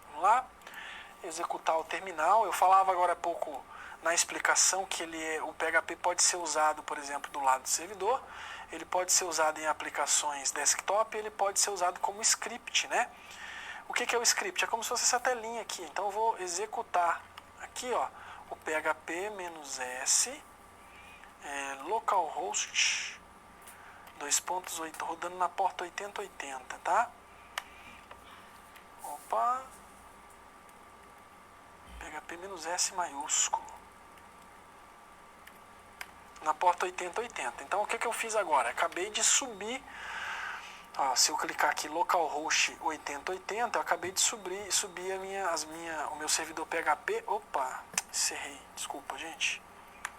Vamos lá. Executar o terminal. Eu falava agora há pouco na explicação que o PHP pode ser usado, por exemplo, do lado do servidor. Ele pode ser usado em aplicações desktop, ele pode ser usado como script, né? O que é o script? É como se fosse essa telinha aqui. Então eu vou executar aqui, ó, o php-s localhost 2.8 rodando na porta 8080, tá? Opa, php-s maiúsculo na porta 8080. Então o que eu fiz agora? Acabei de subir, ó, se eu clicar aqui localhost 8080, eu acabei de subir o meu servidor PHP. Opa, encerrei, desculpa, gente.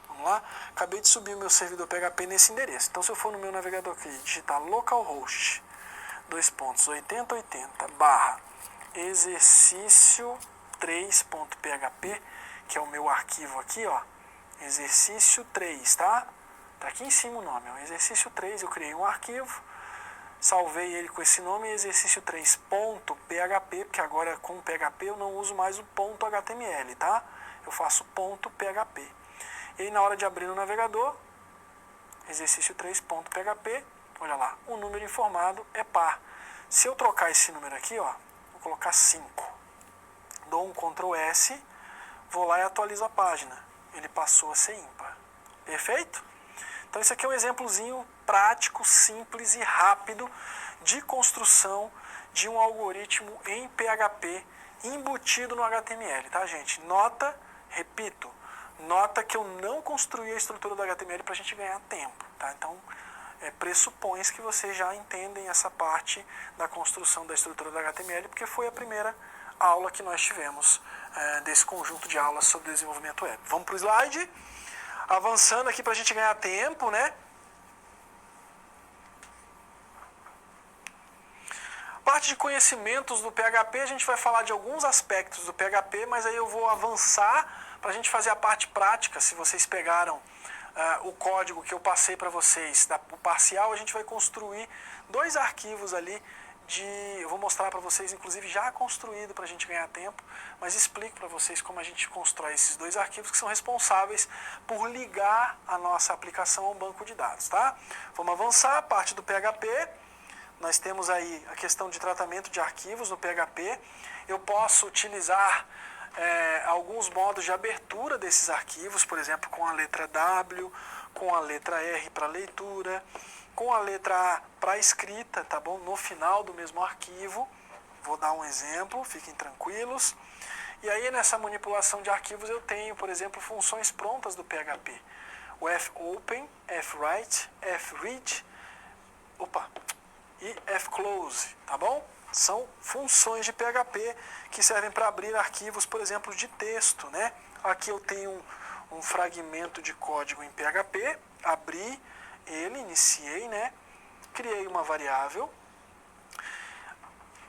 Vamos lá? Acabei de subir o meu servidor PHP nesse endereço. Então, se eu for no meu navegador aqui, digitar localhost 2.8080 exercício 3.php, que é o meu arquivo aqui, ó, exercício 3, tá? Tá aqui em cima o nome, ó, exercício 3, eu criei um arquivo, salvei ele com esse nome, exercício 3.php, porque agora com PHP eu não uso mais o .html, tá? Eu faço .php. E aí, na hora de abrir no navegador, exercício 3.php, olha lá, o número informado é par. Se eu trocar esse número aqui, ó, vou colocar 5. Dou um Ctrl S, vou lá e atualizo a página. Ele passou a ser ímpar. Perfeito? Então, esse aqui é um exemplozinho prático, simples e rápido de construção de um algoritmo em PHP embutido no HTML, tá, gente? Nota, repito, nota que eu não construí a estrutura do HTML para a gente ganhar tempo, tá? Então, pressupõe-se que vocês já entendem essa parte da construção da estrutura do HTML, porque foi a primeira aula que nós tivemos desse conjunto de aulas sobre desenvolvimento web. Vamos para o slide. Avançando aqui para a gente ganhar tempo, né? Parte de conhecimentos do PHP, a gente vai falar de alguns aspectos do PHP, mas aí eu vou avançar para a gente fazer a parte prática. Se vocês pegaram o código que eu passei para vocês, o parcial, a gente vai construir 2 arquivos ali. Eu vou mostrar para vocês, inclusive já construído para a gente ganhar tempo, mas explico para vocês como a gente constrói esses 2 arquivos que são responsáveis por ligar a nossa aplicação ao banco de dados, tá? Vamos avançar, a parte do PHP. Nós temos aí a questão de tratamento de arquivos no PHP. Eu posso utilizar alguns modos de abertura desses arquivos, por exemplo, com a letra W, com a letra R para leitura, com a letra A para escrita, tá bom? No final do mesmo arquivo. Vou dar um exemplo, fiquem tranquilos. E aí nessa manipulação de arquivos eu tenho, por exemplo, funções prontas do PHP. O fopen, fwrite, fread, e fclose, tá bom? São funções de PHP que servem para abrir arquivos, por exemplo, de texto, né? Aqui eu tenho um fragmento de código em PHP, abri ele, iniciei, né? Criei uma variável,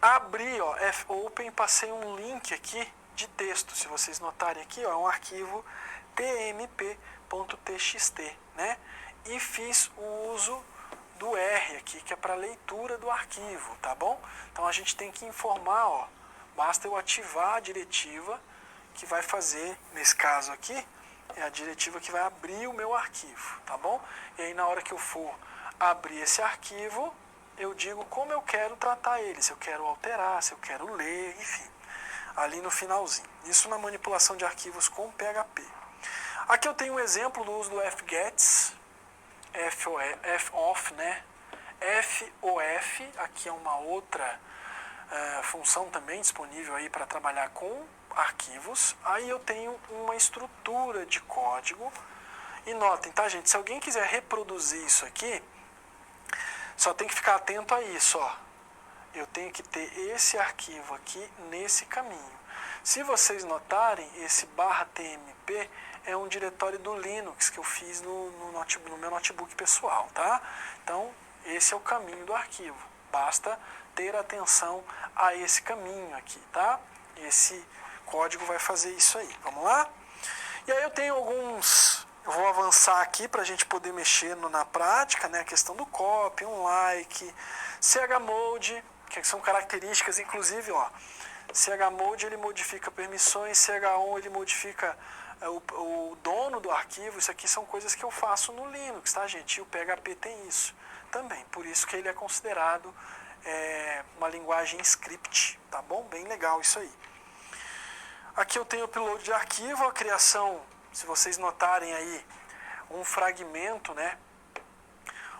abri, ó, fopen, passei um link aqui de texto. Se vocês notarem aqui, ó, é um arquivo tmp.txt, né? E fiz o uso do R aqui, que é para leitura do arquivo, tá bom? Então a gente tem que informar, ó, basta eu ativar a diretiva que vai fazer, nesse caso aqui, é a diretiva que vai abrir o meu arquivo, tá bom? E aí na hora que eu for abrir esse arquivo, eu digo como eu quero tratar ele, se eu quero alterar, se eu quero ler, enfim, ali no finalzinho. Isso na manipulação de arquivos com PHP. Aqui eu tenho um exemplo do uso do fgets, fof, né? fof, aqui é uma outra função também disponível aí para trabalhar com arquivos. Aí eu tenho uma estrutura de código. E notem, tá, gente? Se alguém quiser reproduzir isso aqui, só tem que ficar atento a isso, ó. Eu tenho que ter esse arquivo aqui nesse caminho. Se vocês notarem, esse /tmp é um diretório do Linux que eu fiz no meu notebook pessoal, tá? Então, esse é o caminho do arquivo. Basta ter atenção a esse caminho aqui, tá? Esse código vai fazer isso aí. Vamos lá? E aí eu tenho alguns... Eu vou avançar aqui para a gente poder mexer na prática, né? A questão do copy, um like, chmod, que são características, inclusive, ó, chmod ele modifica permissões, ch1 ele modifica o dono do arquivo. Isso aqui são coisas que eu faço no Linux, tá, gente? E o PHP tem isso também, por isso que ele é considerado uma linguagem script, tá bom? Bem legal isso aí. Aqui eu tenho o upload de arquivo, a criação, se vocês notarem aí, um fragmento, né?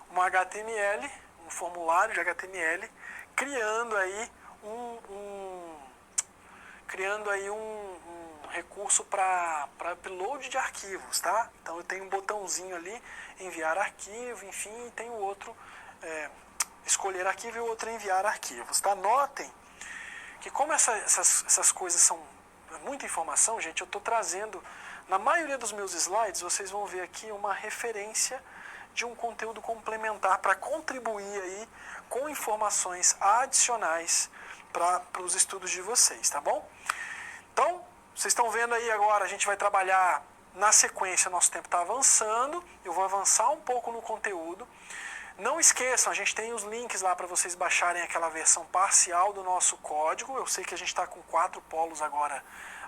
Um HTML, um formulário de HTML, criando aí um recurso para upload de arquivos, tá? Então eu tenho um botãozinho ali, enviar arquivo, enfim, e tem o outro, escolher arquivo e o outro enviar arquivos, tá? Notem que como essas coisas são muita informação, gente, eu estou trazendo, na maioria dos meus slides, vocês vão ver aqui uma referência de um conteúdo complementar para contribuir aí com informações adicionais para os estudos de vocês, tá bom? Então, vocês estão vendo aí agora, a gente vai trabalhar na sequência, nosso tempo está avançando, eu vou avançar um pouco no conteúdo. Não esqueçam, a gente tem os links lá para vocês baixarem aquela versão parcial do nosso código. Eu sei que a gente está com 4 polos agora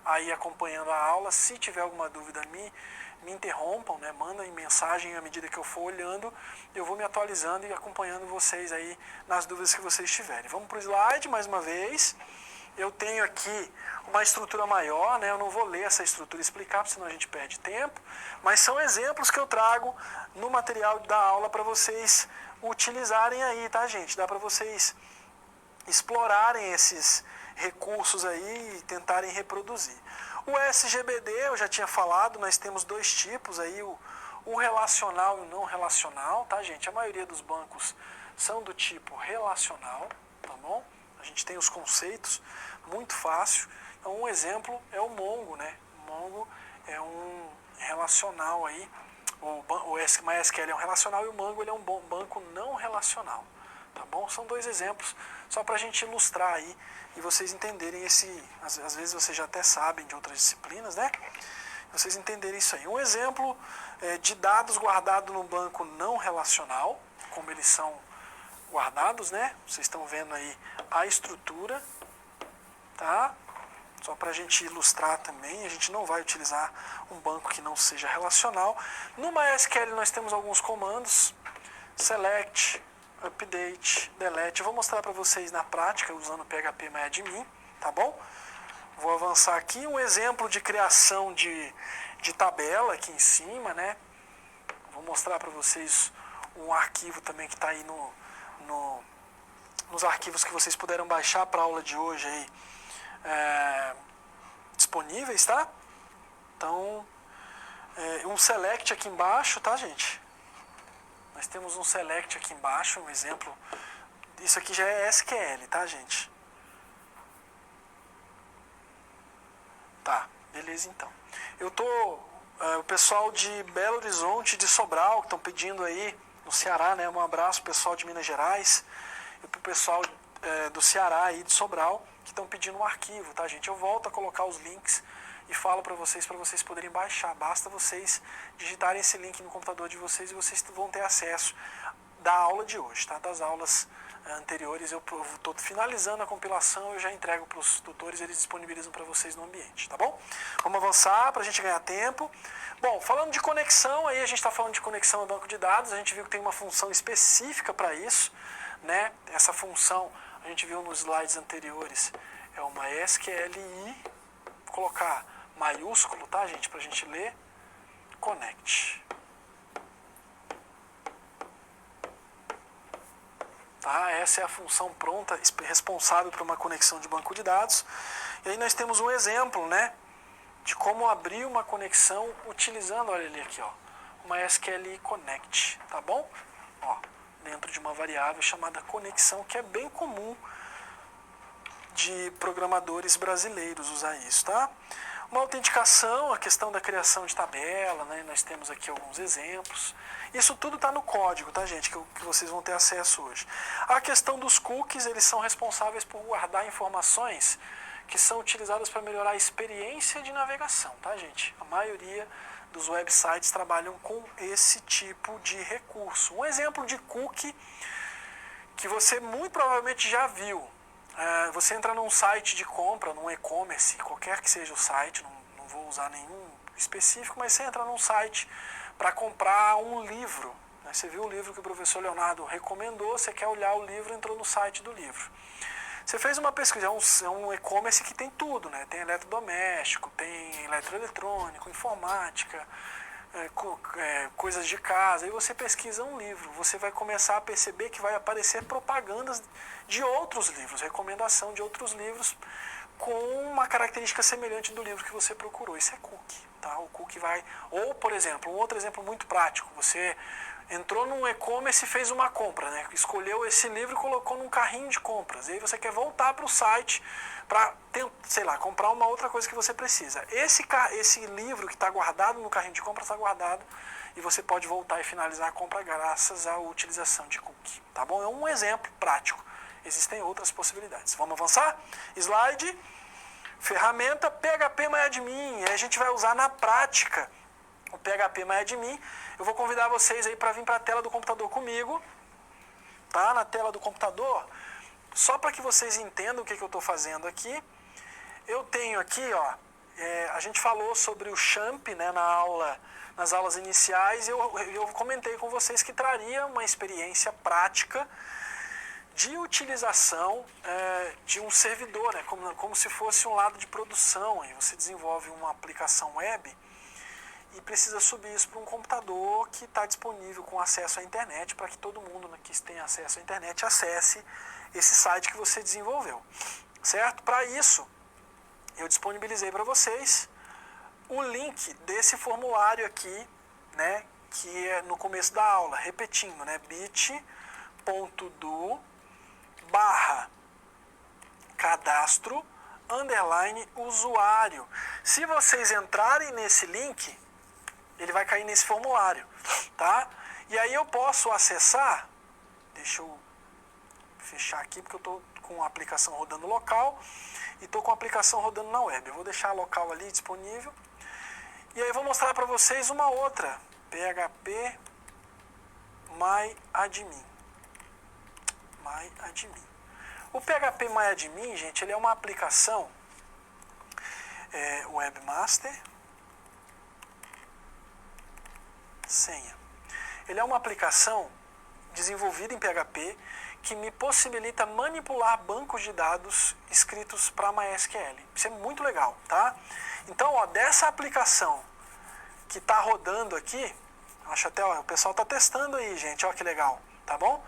aí acompanhando a aula. Se tiver alguma dúvida, me interrompam, né? Mandem mensagem à medida que eu for olhando. Eu vou me atualizando e acompanhando vocês aí nas dúvidas que vocês tiverem. Vamos para o slide mais uma vez. Eu tenho aqui uma estrutura maior, né? Eu não vou ler essa estrutura e explicar, porque senão a gente perde tempo. Mas são exemplos que eu trago no material da aula para vocês utilizarem aí, tá, gente? Dá para vocês explorarem esses recursos aí e tentarem reproduzir. O SGBD, eu já tinha falado, nós temos 2 tipos aí, o relacional e o não relacional, tá, gente? A maioria dos bancos são do tipo relacional, tá bom? A gente tem os conceitos, muito fácil. Então, um exemplo é o Mongo, né? O Mongo é um relacional aí, o MySQL é um relacional e o Mongo ele é um banco não relacional, tá bom? São 2 exemplos, só para a gente ilustrar aí e vocês entenderem às vezes vocês já até sabem de outras disciplinas, né? Vocês entenderem isso aí. Um exemplo de dados guardados no banco não relacional, como eles são guardados, né? Vocês estão vendo aí a estrutura, tá? Só para a gente ilustrar também, a gente não vai utilizar um banco que não seja relacional. No MySQL nós temos alguns comandos, select, update, delete. Eu vou mostrar para vocês na prática usando PHP MyAdmin, tá bom? Vou avançar aqui, um exemplo de criação de tabela aqui em cima, né? Vou mostrar para vocês um arquivo também que está aí nos arquivos que vocês puderam baixar para a aula de hoje aí, disponíveis, tá? Então, um select aqui embaixo, tá, gente? Nós temos um select aqui embaixo, um exemplo. Isso aqui já é SQL, tá, gente? Tá, beleza então. O pessoal de Belo Horizonte, de Sobral, que estão pedindo aí, no Ceará, né? Um abraço pro pessoal de Minas Gerais e pro pessoal do Ceará aí, de Sobral. que estão pedindo um arquivo, tá, gente? Eu volto a colocar os links e falo para vocês poderem baixar. Basta vocês digitarem esse link no computador de vocês e vocês vão ter acesso da aula de hoje, tá? Das aulas anteriores eu estou finalizando a compilação, eu já entrego para os tutores, eles disponibilizam para vocês no ambiente, tá bom? Vamos avançar para a gente ganhar tempo. Bom, falando de conexão, aí a gente está falando de conexão ao banco de dados, a gente viu que tem uma função específica para isso, né? Essa função a gente viu nos slides anteriores, é uma SQLi, vou colocar maiúsculo, tá, gente, para a gente ler, connect. Tá? Essa é a função pronta, responsável por uma conexão de banco de dados. E aí nós temos um exemplo, né, de como abrir uma conexão utilizando, olha ali aqui, ó, uma SQLi Connect, tá bom? Ó, dentro de uma variável chamada conexão, que é bem comum de programadores brasileiros usar isso, tá? Uma autenticação, a questão da criação de tabela, né? Nós temos aqui alguns exemplos. Isso tudo está no código, tá, gente? Que vocês vão ter acesso hoje. A questão dos cookies, eles são responsáveis por guardar informações que são utilizadas para melhorar a experiência de navegação, tá, gente? A maioria dos websites trabalham com esse tipo de recurso. Um exemplo de cookie que você muito provavelmente já viu. Você entra num site de compra, num e-commerce, qualquer que seja o site, não vou usar nenhum específico, mas você entra num site para comprar um livro. Né? Você viu o livro que o professor Leonardo recomendou, você quer olhar o livro, entrou no site do livro. Você fez uma pesquisa, é um e-commerce que tem tudo, né? Tem eletrodoméstico, tem eletroeletrônico, informática, coisas de casa, aí você pesquisa um livro, você vai começar a perceber que vai aparecer propagandas de outros livros, recomendação de outros livros com uma característica semelhante do livro que você procurou. Isso é cookie, tá? O cookie vai... Ou, por exemplo, um outro exemplo muito prático, você entrou num e-commerce e fez uma compra, né? Escolheu esse livro e colocou num carrinho de compras, e aí você quer voltar para o site para, sei lá, comprar uma outra coisa que você precisa. Esse livro que está guardado no carrinho de compras está guardado e você pode voltar e finalizar a compra graças à utilização de cookie, tá bom? É um exemplo prático. Existem outras possibilidades. Vamos avançar? Slide, ferramenta PHPMyAdmin. Aí a gente vai usar na prática o PHPMyAdmin. Eu vou convidar vocês aí para vir para a tela do computador comigo, tá? Na tela do computador, só para que vocês entendam o que eu estou fazendo aqui. Eu tenho aqui, ó, a gente falou sobre o XAMPP, né, nas aulas iniciais, eu comentei com vocês que traria uma experiência prática de utilização de um servidor, né, como se fosse um lado de produção. Aí você desenvolve uma aplicação web e precisa subir isso para um computador que está disponível com acesso à internet, para que todo mundo que tem acesso à internet acesse esse site que você desenvolveu, certo? Para isso, eu disponibilizei para vocês o link desse formulário aqui, né, que é no começo da aula, repetindo, né, bit.do/cadastro_usuário. Se vocês entrarem nesse link, ele vai cair nesse formulário, tá? E aí eu posso acessar, deixa eu fechar aqui porque eu estou com a aplicação rodando local e estou com a aplicação rodando na web. Eu vou deixar a local ali disponível. E aí eu vou mostrar para vocês uma outra, PHPMyAdmin. O PHPMyAdmin, gente, ele é uma aplicação webmaster, senha. Ele é uma aplicação desenvolvida em PHP que me possibilita manipular bancos de dados escritos para MySQL. Isso é muito legal, tá? Então, ó, dessa aplicação que está rodando aqui, acho até, ó, o pessoal está testando aí, gente, ó que legal, tá bom?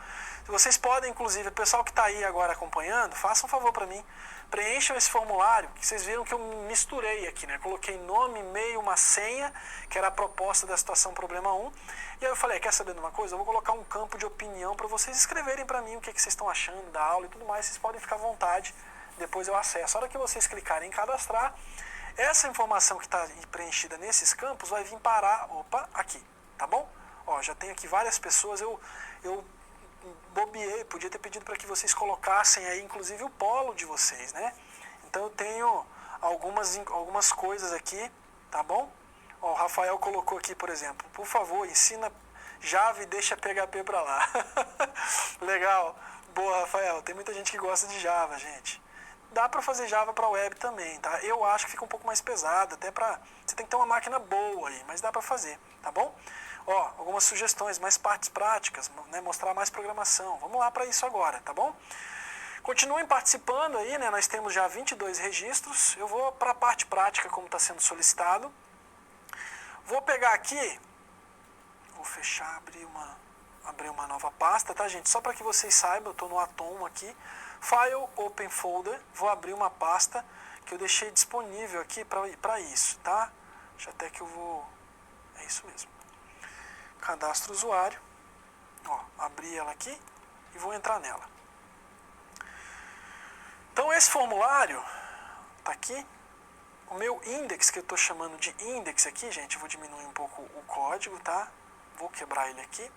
Vocês podem, inclusive, o pessoal que está aí agora acompanhando, façam um favor para mim, preencham esse formulário, que vocês viram que eu misturei aqui, né? Coloquei nome, e-mail, uma senha, que era a proposta da situação problema 1, e aí eu falei, quer saber de uma coisa? Eu vou colocar um campo de opinião para vocês escreverem para mim o que vocês estão achando da aula e tudo mais, vocês podem ficar à vontade, depois eu acesso. A hora que vocês clicarem em cadastrar, essa informação que está preenchida nesses campos vai vir parar, aqui, tá bom? Ó, já tem aqui várias pessoas, eu bobiei, podia ter pedido para que vocês colocassem aí, inclusive, o polo de vocês, né? Então eu tenho algumas coisas aqui, tá bom? Ó, o Rafael colocou aqui, por exemplo, por favor, ensina Java e deixa PHP para lá. Legal. Boa, Rafael. Tem muita gente que gosta de Java, gente. Dá para fazer Java para web também, tá? Eu acho que fica um pouco mais pesado, até para você tem que ter uma máquina boa aí, mas dá para fazer, tá bom? Ó, algumas sugestões, mais partes práticas, né? Mostrar mais programação. Vamos lá para isso agora, tá bom? Continuem participando aí, né? Nós temos já 22 registros. Eu vou para a parte prática, como está sendo solicitado. Vou pegar aqui, vou fechar, abrir uma nova pasta, tá, gente? Só para que vocês saibam, eu estou no Atom aqui. File, Open Folder. Vou abrir uma pasta que eu deixei disponível aqui para isso, tá? Deixa até que eu vou... É isso mesmo. Cadastro usuário. Ó, abri ela aqui e vou entrar nela. Então esse formulário tá aqui. O meu index, que eu estou chamando de index aqui, gente, eu vou diminuir um pouco o código, tá? Vou quebrar ele aqui.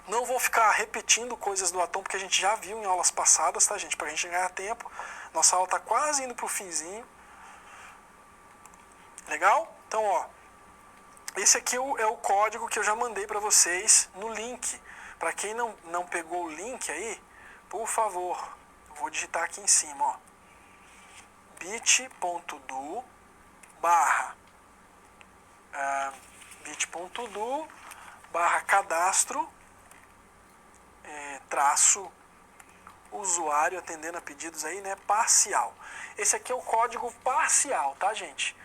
Não vou ficar repetindo coisas do Atom, porque a gente já viu em aulas passadas, tá, gente? Pra gente ganhar tempo. Nossa aula tá quase indo pro finzinho. Legal? Então, ó, esse aqui é o código que eu já mandei para vocês no link. Para quem não pegou o link aí, por favor, vou digitar aqui em cima, ó. bit.do barra cadastro traço usuário atendendo a pedidos aí, né, parcial. Esse aqui é o código parcial, tá, gente?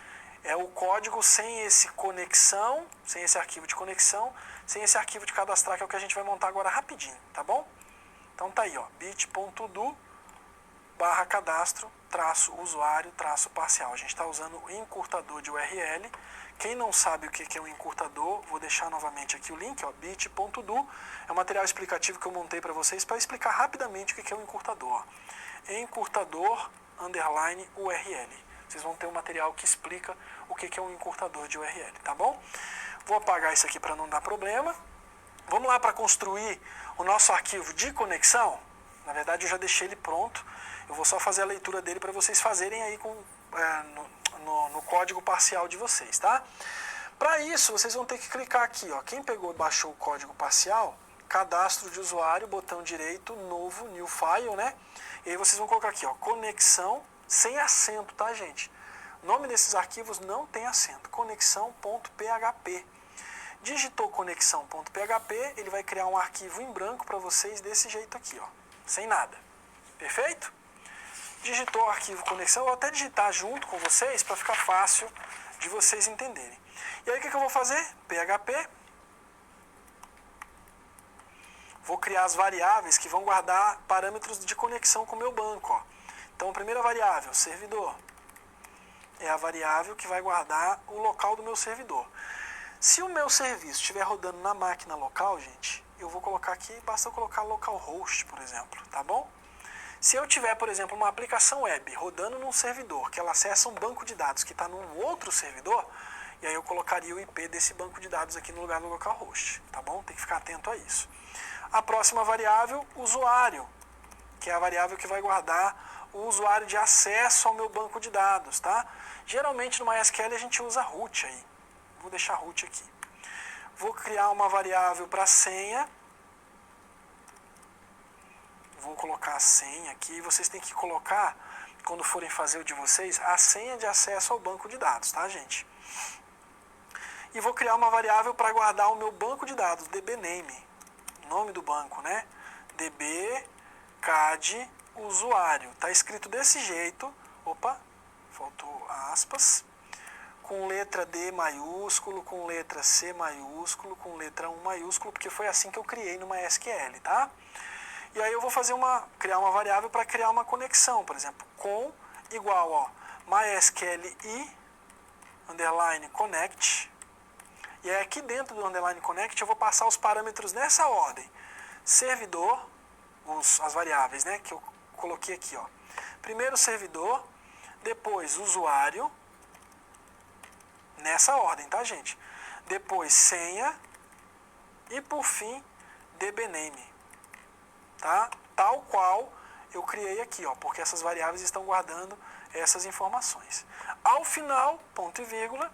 É o código sem esse conexão, sem esse arquivo de conexão, sem esse arquivo de cadastrar, que é o que a gente vai montar agora rapidinho, tá bom? Então tá aí, ó, bit.do barra cadastro traço usuário traço parcial. A gente está usando o encurtador de URL. Quem não sabe o que é um encurtador, vou deixar novamente aqui o link, ó, bit.do. É um material explicativo que eu montei para vocês para explicar rapidamente o que é um encurtador. Encurtador underline URL. Vocês vão ter um material que explica o que é um encurtador de URL, tá bom? Vou apagar isso aqui para não dar problema. Vamos lá para construir o nosso arquivo de conexão. Na verdade, eu já deixei ele pronto. Eu vou só fazer a leitura dele para vocês fazerem aí no código parcial de vocês, tá? Para isso, vocês vão ter que clicar aqui, ó. Quem pegou e baixou o código parcial, cadastro de usuário, botão direito, novo, new file, né? E aí vocês vão colocar aqui, ó, conexão sem acento, tá, gente? O nome desses arquivos não tem acento, conexão.php. Digitou conexão.php, ele vai criar um arquivo em branco para vocês desse jeito aqui, ó, sem nada. Perfeito? Digitou o arquivo conexão, eu vou até digitar junto com vocês para ficar fácil de vocês entenderem. E aí o que eu vou fazer? PHP. Vou criar as variáveis que vão guardar parâmetros de conexão com o meu banco, ó. Então a primeira variável, servidor, é a variável que vai guardar o local do meu servidor. Se o meu serviço estiver rodando na máquina local, gente, eu vou colocar aqui, basta eu colocar localhost, por exemplo, tá bom? Se eu tiver, por exemplo, uma aplicação web rodando num servidor que ela acessa um banco de dados que está num outro servidor, e aí eu colocaria o IP desse banco de dados aqui no lugar do localhost, tá bom? Tem que ficar atento a isso. A próxima variável, usuário, que é a variável que vai guardar o usuário de acesso ao meu banco de dados, tá? Geralmente no MySQL a gente usa root aí. Vou deixar root aqui. Vou criar uma variável para senha. Vou colocar a senha aqui. Vocês têm que colocar, quando forem fazer o de vocês, a senha de acesso ao banco de dados, tá, gente? E vou criar uma variável para guardar o meu banco de dados, dbname, nome do banco, né? dbcad usuário. Tá escrito desse jeito. Opa, faltou aspas. Com letra D maiúsculo, com letra C maiúsculo, com letra 1 maiúsculo, porque foi assim que eu criei no MySQL, tá? E aí eu vou criar uma variável para criar uma conexão, por exemplo, com igual, ó, MySQLi underline connect. E aí aqui dentro do underline connect eu vou passar os parâmetros nessa ordem. Servidor, as variáveis, né, que eu coloquei aqui, ó. Primeiro servidor, depois usuário, nessa ordem, tá, gente? Depois senha e por fim dbname. Tá? Tal qual eu criei aqui, ó, porque essas variáveis estão guardando essas informações. Ao final, ponto e vírgula,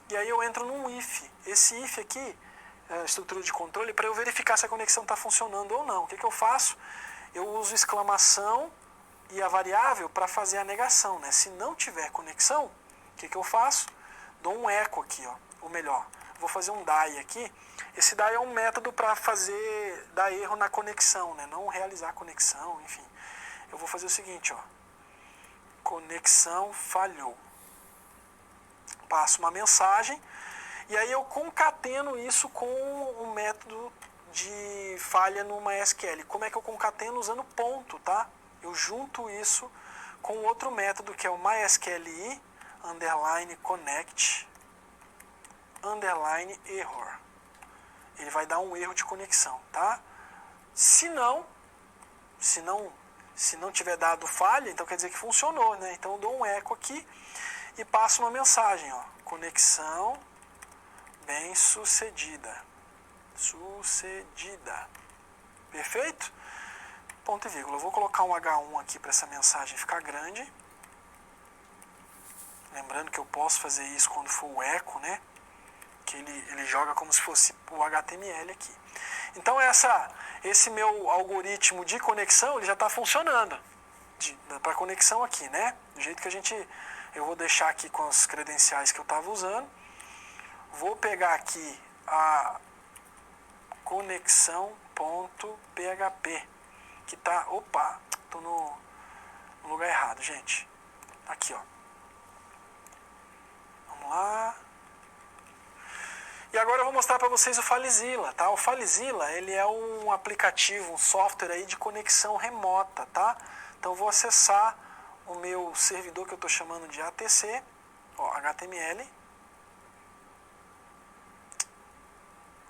e aí eu entro num if. Esse if aqui é a estrutura de controle para eu verificar se a conexão está funcionando ou não. O que eu faço? Eu uso exclamação e a variável para fazer a negação, né? Se não tiver conexão, o que eu faço? Dou um eco aqui, ó. Ou melhor, vou fazer um die aqui. Esse die é um método para dar erro na conexão, né? Não realizar a conexão, enfim. Eu vou fazer o seguinte, ó. Conexão falhou. Passo uma mensagem e aí eu concateno isso com o método de falha no MySQL. Como é que eu concateno? Usando ponto, tá? Eu junto isso com outro método que é o MySQLi underline connect underline error. Ele vai dar um erro de conexão, tá? Se não tiver dado falha, então quer dizer que funcionou, né? Então eu dou um eco aqui e passo uma mensagem, ó. Conexão bem sucedida. Perfeito? Ponto e vírgula. Eu vou colocar um H1 aqui para essa mensagem ficar grande. Lembrando que eu posso fazer isso quando for o eco, né? Que ele joga como se fosse o HTML aqui. Então esse meu algoritmo de conexão ele já está funcionando para conexão aqui, né? Do jeito que eu vou deixar aqui com as credenciais que eu estava usando. Vou pegar aqui a conexão.php que tá, opa, tô no lugar errado, gente. Aqui, ó. Vamos lá. E agora eu vou mostrar para vocês o FileZilla, tá? O FileZilla, ele é um aplicativo, um software aí de conexão remota, tá? Então eu vou acessar o meu servidor que eu estou chamando de ATC, ó, HTML,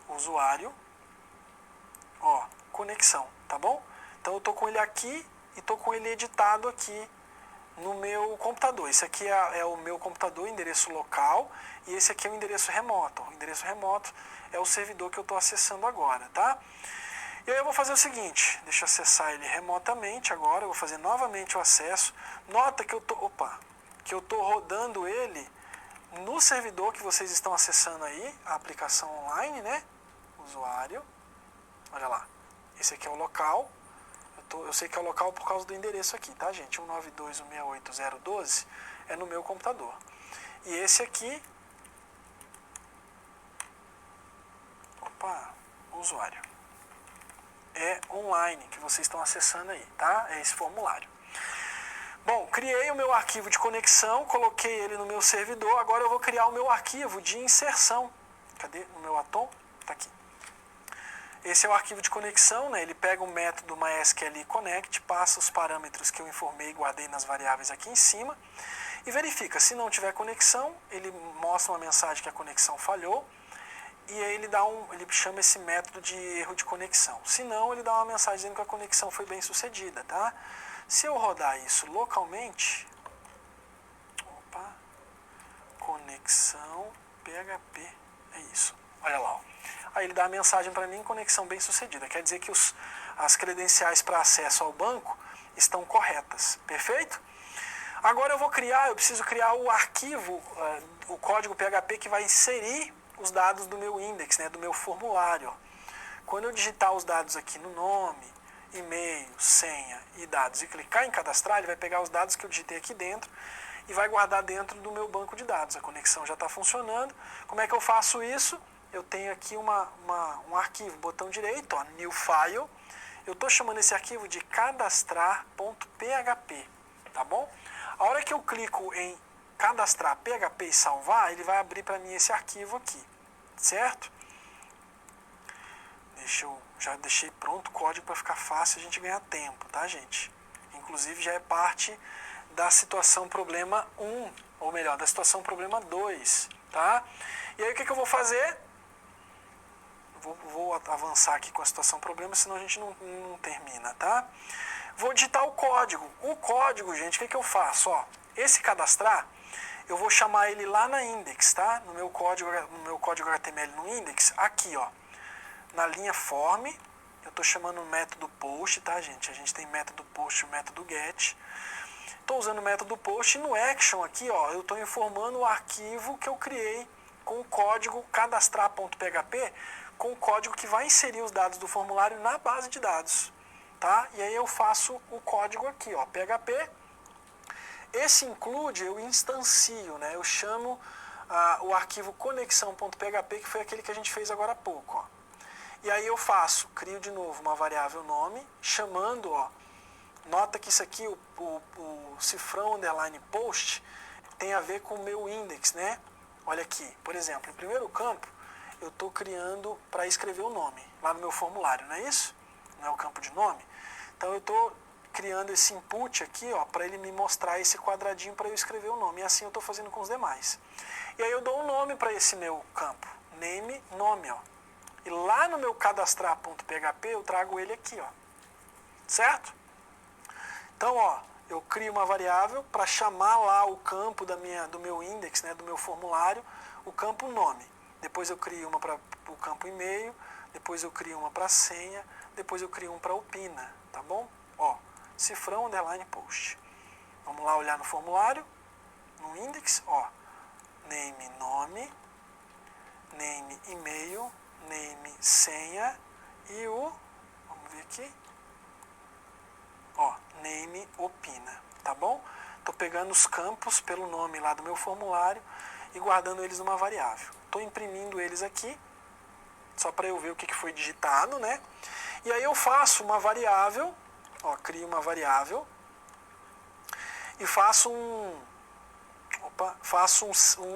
usuário, ó, conexão, tá bom? Então eu estou com ele aqui e estou com ele editado aqui no meu computador. Esse aqui é o meu computador, endereço local, e esse aqui é o endereço remoto. O endereço remoto é o servidor que eu estou acessando agora, tá? E aí eu vou fazer o seguinte, deixa eu acessar ele remotamente agora, eu vou fazer novamente o acesso. Nota que eu tô rodando ele no servidor que vocês estão acessando aí, a aplicação online, né? Usuário, olha lá, esse aqui é o local. Eu sei que é o local por causa do endereço aqui, tá, gente? 192.168.012 é no meu computador. E esse aqui, usuário, é online, que vocês estão acessando aí, tá? É esse formulário. Bom, criei o meu arquivo de conexão, coloquei ele no meu servidor, agora eu vou criar o meu arquivo de inserção. Cadê o meu Atom? Tá aqui. Esse é o arquivo de conexão, né? Ele pega o método MySQL Connect, passa os parâmetros que eu informei e guardei nas variáveis aqui em cima e verifica. Se não tiver conexão, ele mostra uma mensagem que a conexão falhou e aí ele chama esse método de erro de conexão. Se não, ele dá uma mensagem dizendo que a conexão foi bem sucedida, tá? Se eu rodar isso localmente, conexão PHP, é isso. Olha lá, ó. Aí ele dá a mensagem para mim, conexão bem sucedida. Quer dizer que as credenciais para acesso ao banco estão corretas. Perfeito? Agora eu preciso criar o arquivo, o código PHP que vai inserir os dados do meu index, né, do meu formulário. Quando eu digitar os dados aqui no nome, e-mail, senha e dados e clicar em cadastrar, ele vai pegar os dados que eu digitei aqui dentro e vai guardar dentro do meu banco de dados. A conexão já está funcionando. Como é que eu faço isso? Eu tenho aqui um arquivo, botão direito, ó, New File. Eu estou chamando esse arquivo de cadastrar.php, tá bom? A hora que eu clico em cadastrar PHP e salvar, ele vai abrir para mim esse arquivo aqui, certo? Já deixei pronto o código para ficar fácil a gente ganhar tempo, tá, gente? Inclusive já é parte da situação problema 1, ou melhor, da situação problema 2, tá? E aí o que eu vou fazer? Vou avançar aqui com a situação problema, senão a gente não termina, tá? Vou digitar o código. O código, gente, o que eu faço? Ó, esse cadastrar, eu vou chamar ele lá na index, tá? No meu código HTML no index, aqui, ó, na linha form, Eu estou chamando o método post, tá, gente? A gente tem método post e o método get. Estou usando o método post e no action aqui, ó, eu estou informando o arquivo que eu criei com o código cadastrar.php, com o código que vai inserir os dados do formulário na base de dados, tá? E aí eu faço o código aqui, ó, PHP. Esse include, eu instancio, né? Eu chamo o arquivo conexão.php, que foi aquele que a gente fez agora há pouco, ó. E aí eu crio de novo uma variável nome, chamando, ó, nota que isso aqui, o cifrão underline post, tem a ver com o meu index, né? Olha aqui, por exemplo, em primeiro campo, eu estou criando para escrever o nome, lá no meu formulário, não é isso? Não é o campo de nome? Então eu estou criando esse input aqui, ó, para ele me mostrar esse quadradinho para eu escrever o nome. E assim eu estou fazendo com os demais. E aí eu dou um nome para esse meu campo, name, nome, ó. E lá no meu cadastrar.php eu trago ele aqui, ó. Certo? Então, ó, eu crio uma variável para chamar lá o campo do meu index, né, do meu formulário, o campo nome. Depois eu crio uma para o campo e-mail, depois eu crio uma para senha, depois eu crio um para opina, tá bom? Ó, cifrão underline post. Vamos lá olhar no formulário, no index, ó, name nome, name e-mail, name senha e vamos ver aqui, ó, name opina, tá bom? Estou pegando os campos pelo nome lá do meu formulário e guardando eles numa variável. Estou imprimindo eles aqui, só para eu ver o que foi digitado, né? E aí eu faço uma variável, ó, crio uma variável e faço um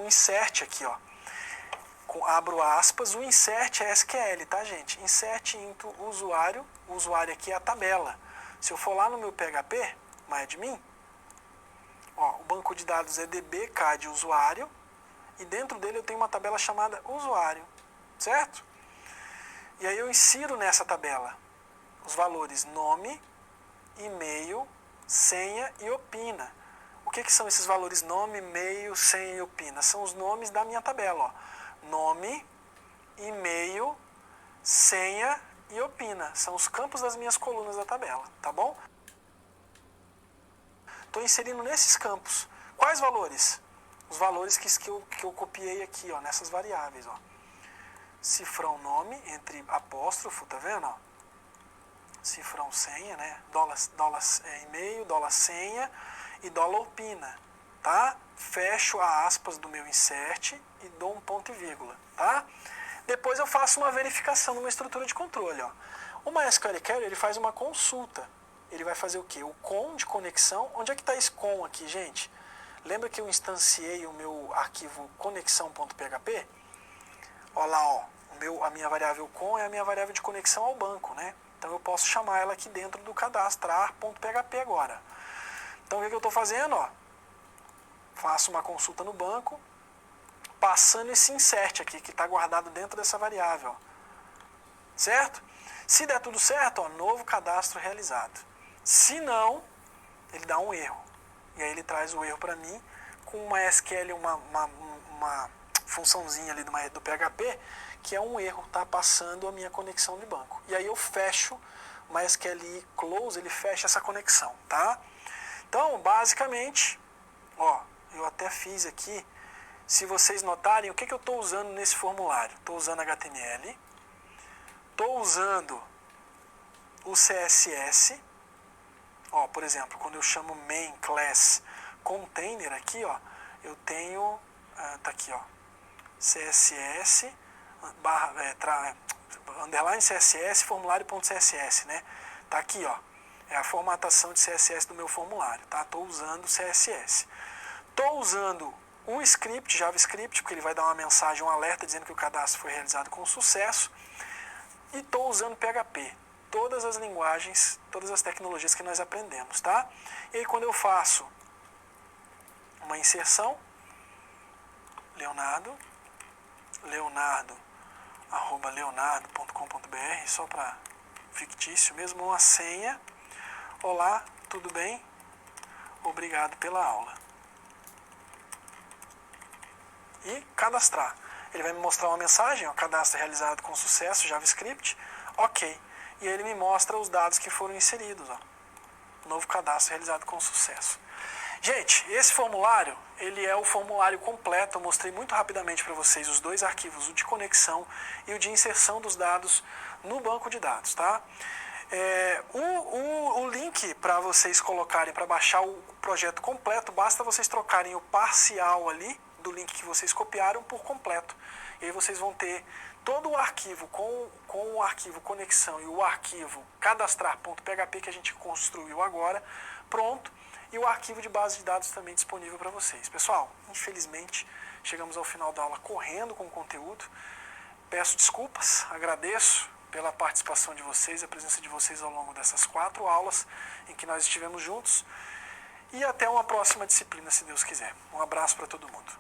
insert aqui, ó. Abro aspas, o insert é SQL, tá, gente? Insert into usuário, o usuário aqui é a tabela. Se eu for lá no meu PHP, MyAdmin, ó, o banco de dados é dbk de usuário, e dentro dele eu tenho uma tabela chamada usuário, certo? E aí eu insiro nessa tabela os valores nome, e-mail, senha e opina. O que são esses valores nome, e-mail, senha e opina? São os nomes da minha tabela, ó. Nome, e-mail, senha e opina. São os campos das minhas colunas da tabela, tá bom? Estou inserindo nesses campos. Quais valores? Os valores que eu copiei aqui, ó, nessas variáveis, ó. Cifrão nome, entre apóstrofo, tá vendo? Ó? Cifrão senha, né? Dólar e-mail, dólar senha e dólar opina, tá? Fecho a aspas do meu insert e dou um ponto e vírgula, tá? Depois eu faço uma verificação numa estrutura de controle, ó. O MySQL Query, ele faz uma consulta. Ele vai fazer o quê? O com de conexão. Onde é que está esse com aqui, gente? Lembra que eu instanciei o meu arquivo conexão.php? Olha lá, ó. A minha variável com é a minha variável de conexão ao banco, né? Então eu posso chamar ela aqui dentro do cadastrar.php agora. Então o que eu estou fazendo? Ó? Faço uma consulta no banco, passando esse insert aqui, que está guardado dentro dessa variável. Ó. Certo? Se der tudo certo, ó, novo cadastro realizado. Se não, ele dá um erro. E aí ele traz o erro para mim com uma SQL, uma funçãozinha ali do PHP, que é um erro, tá passando a minha conexão de banco. E aí eu fecho, o MySQL close, ele fecha essa conexão, tá? Então, basicamente, ó, eu até fiz aqui, se vocês notarem, o que eu estou usando nesse formulário? Estou usando HTML, estou usando o CSS, ó, por exemplo, quando eu chamo main class container aqui, ó, eu tenho, tá aqui, ó, CSS, underline CSS, formulário.css, né? Tá aqui, ó, é a formatação de CSS do meu formulário, tá? Tô usando CSS. Tô usando um script, JavaScript, porque ele vai dar uma mensagem, um alerta dizendo que o cadastro foi realizado com sucesso. E tô usando PHP. Todas as linguagens, todas as tecnologias que nós aprendemos, tá? E aí quando eu faço uma inserção, leonardo.com.br, só para fictício mesmo, uma senha. Olá, tudo bem? Obrigado pela aula. E cadastrar. Ele vai me mostrar uma mensagem, ó, cadastro realizado com sucesso, JavaScript. Ok. e ele me mostra os dados que foram inseridos. Ó. Novo cadastro realizado com sucesso. Gente, esse formulário, ele é o formulário completo. Eu mostrei muito rapidamente para vocês os dois arquivos, o de conexão e o de inserção dos dados no banco de dados, tá? O link para vocês colocarem, para baixar o projeto completo, basta vocês trocarem o parcial ali do link que vocês copiaram por completo. E aí vocês vão ter todo o arquivo com o arquivo conexão e o arquivo cadastrar.php que a gente construiu agora, pronto, e o arquivo de base de dados também disponível para vocês. Pessoal, infelizmente, chegamos ao final da aula correndo com o conteúdo. Peço desculpas, agradeço pela participação de vocês, a presença de vocês ao longo dessas 4 aulas em que nós estivemos juntos. E até uma próxima disciplina, se Deus quiser. Um abraço para todo mundo.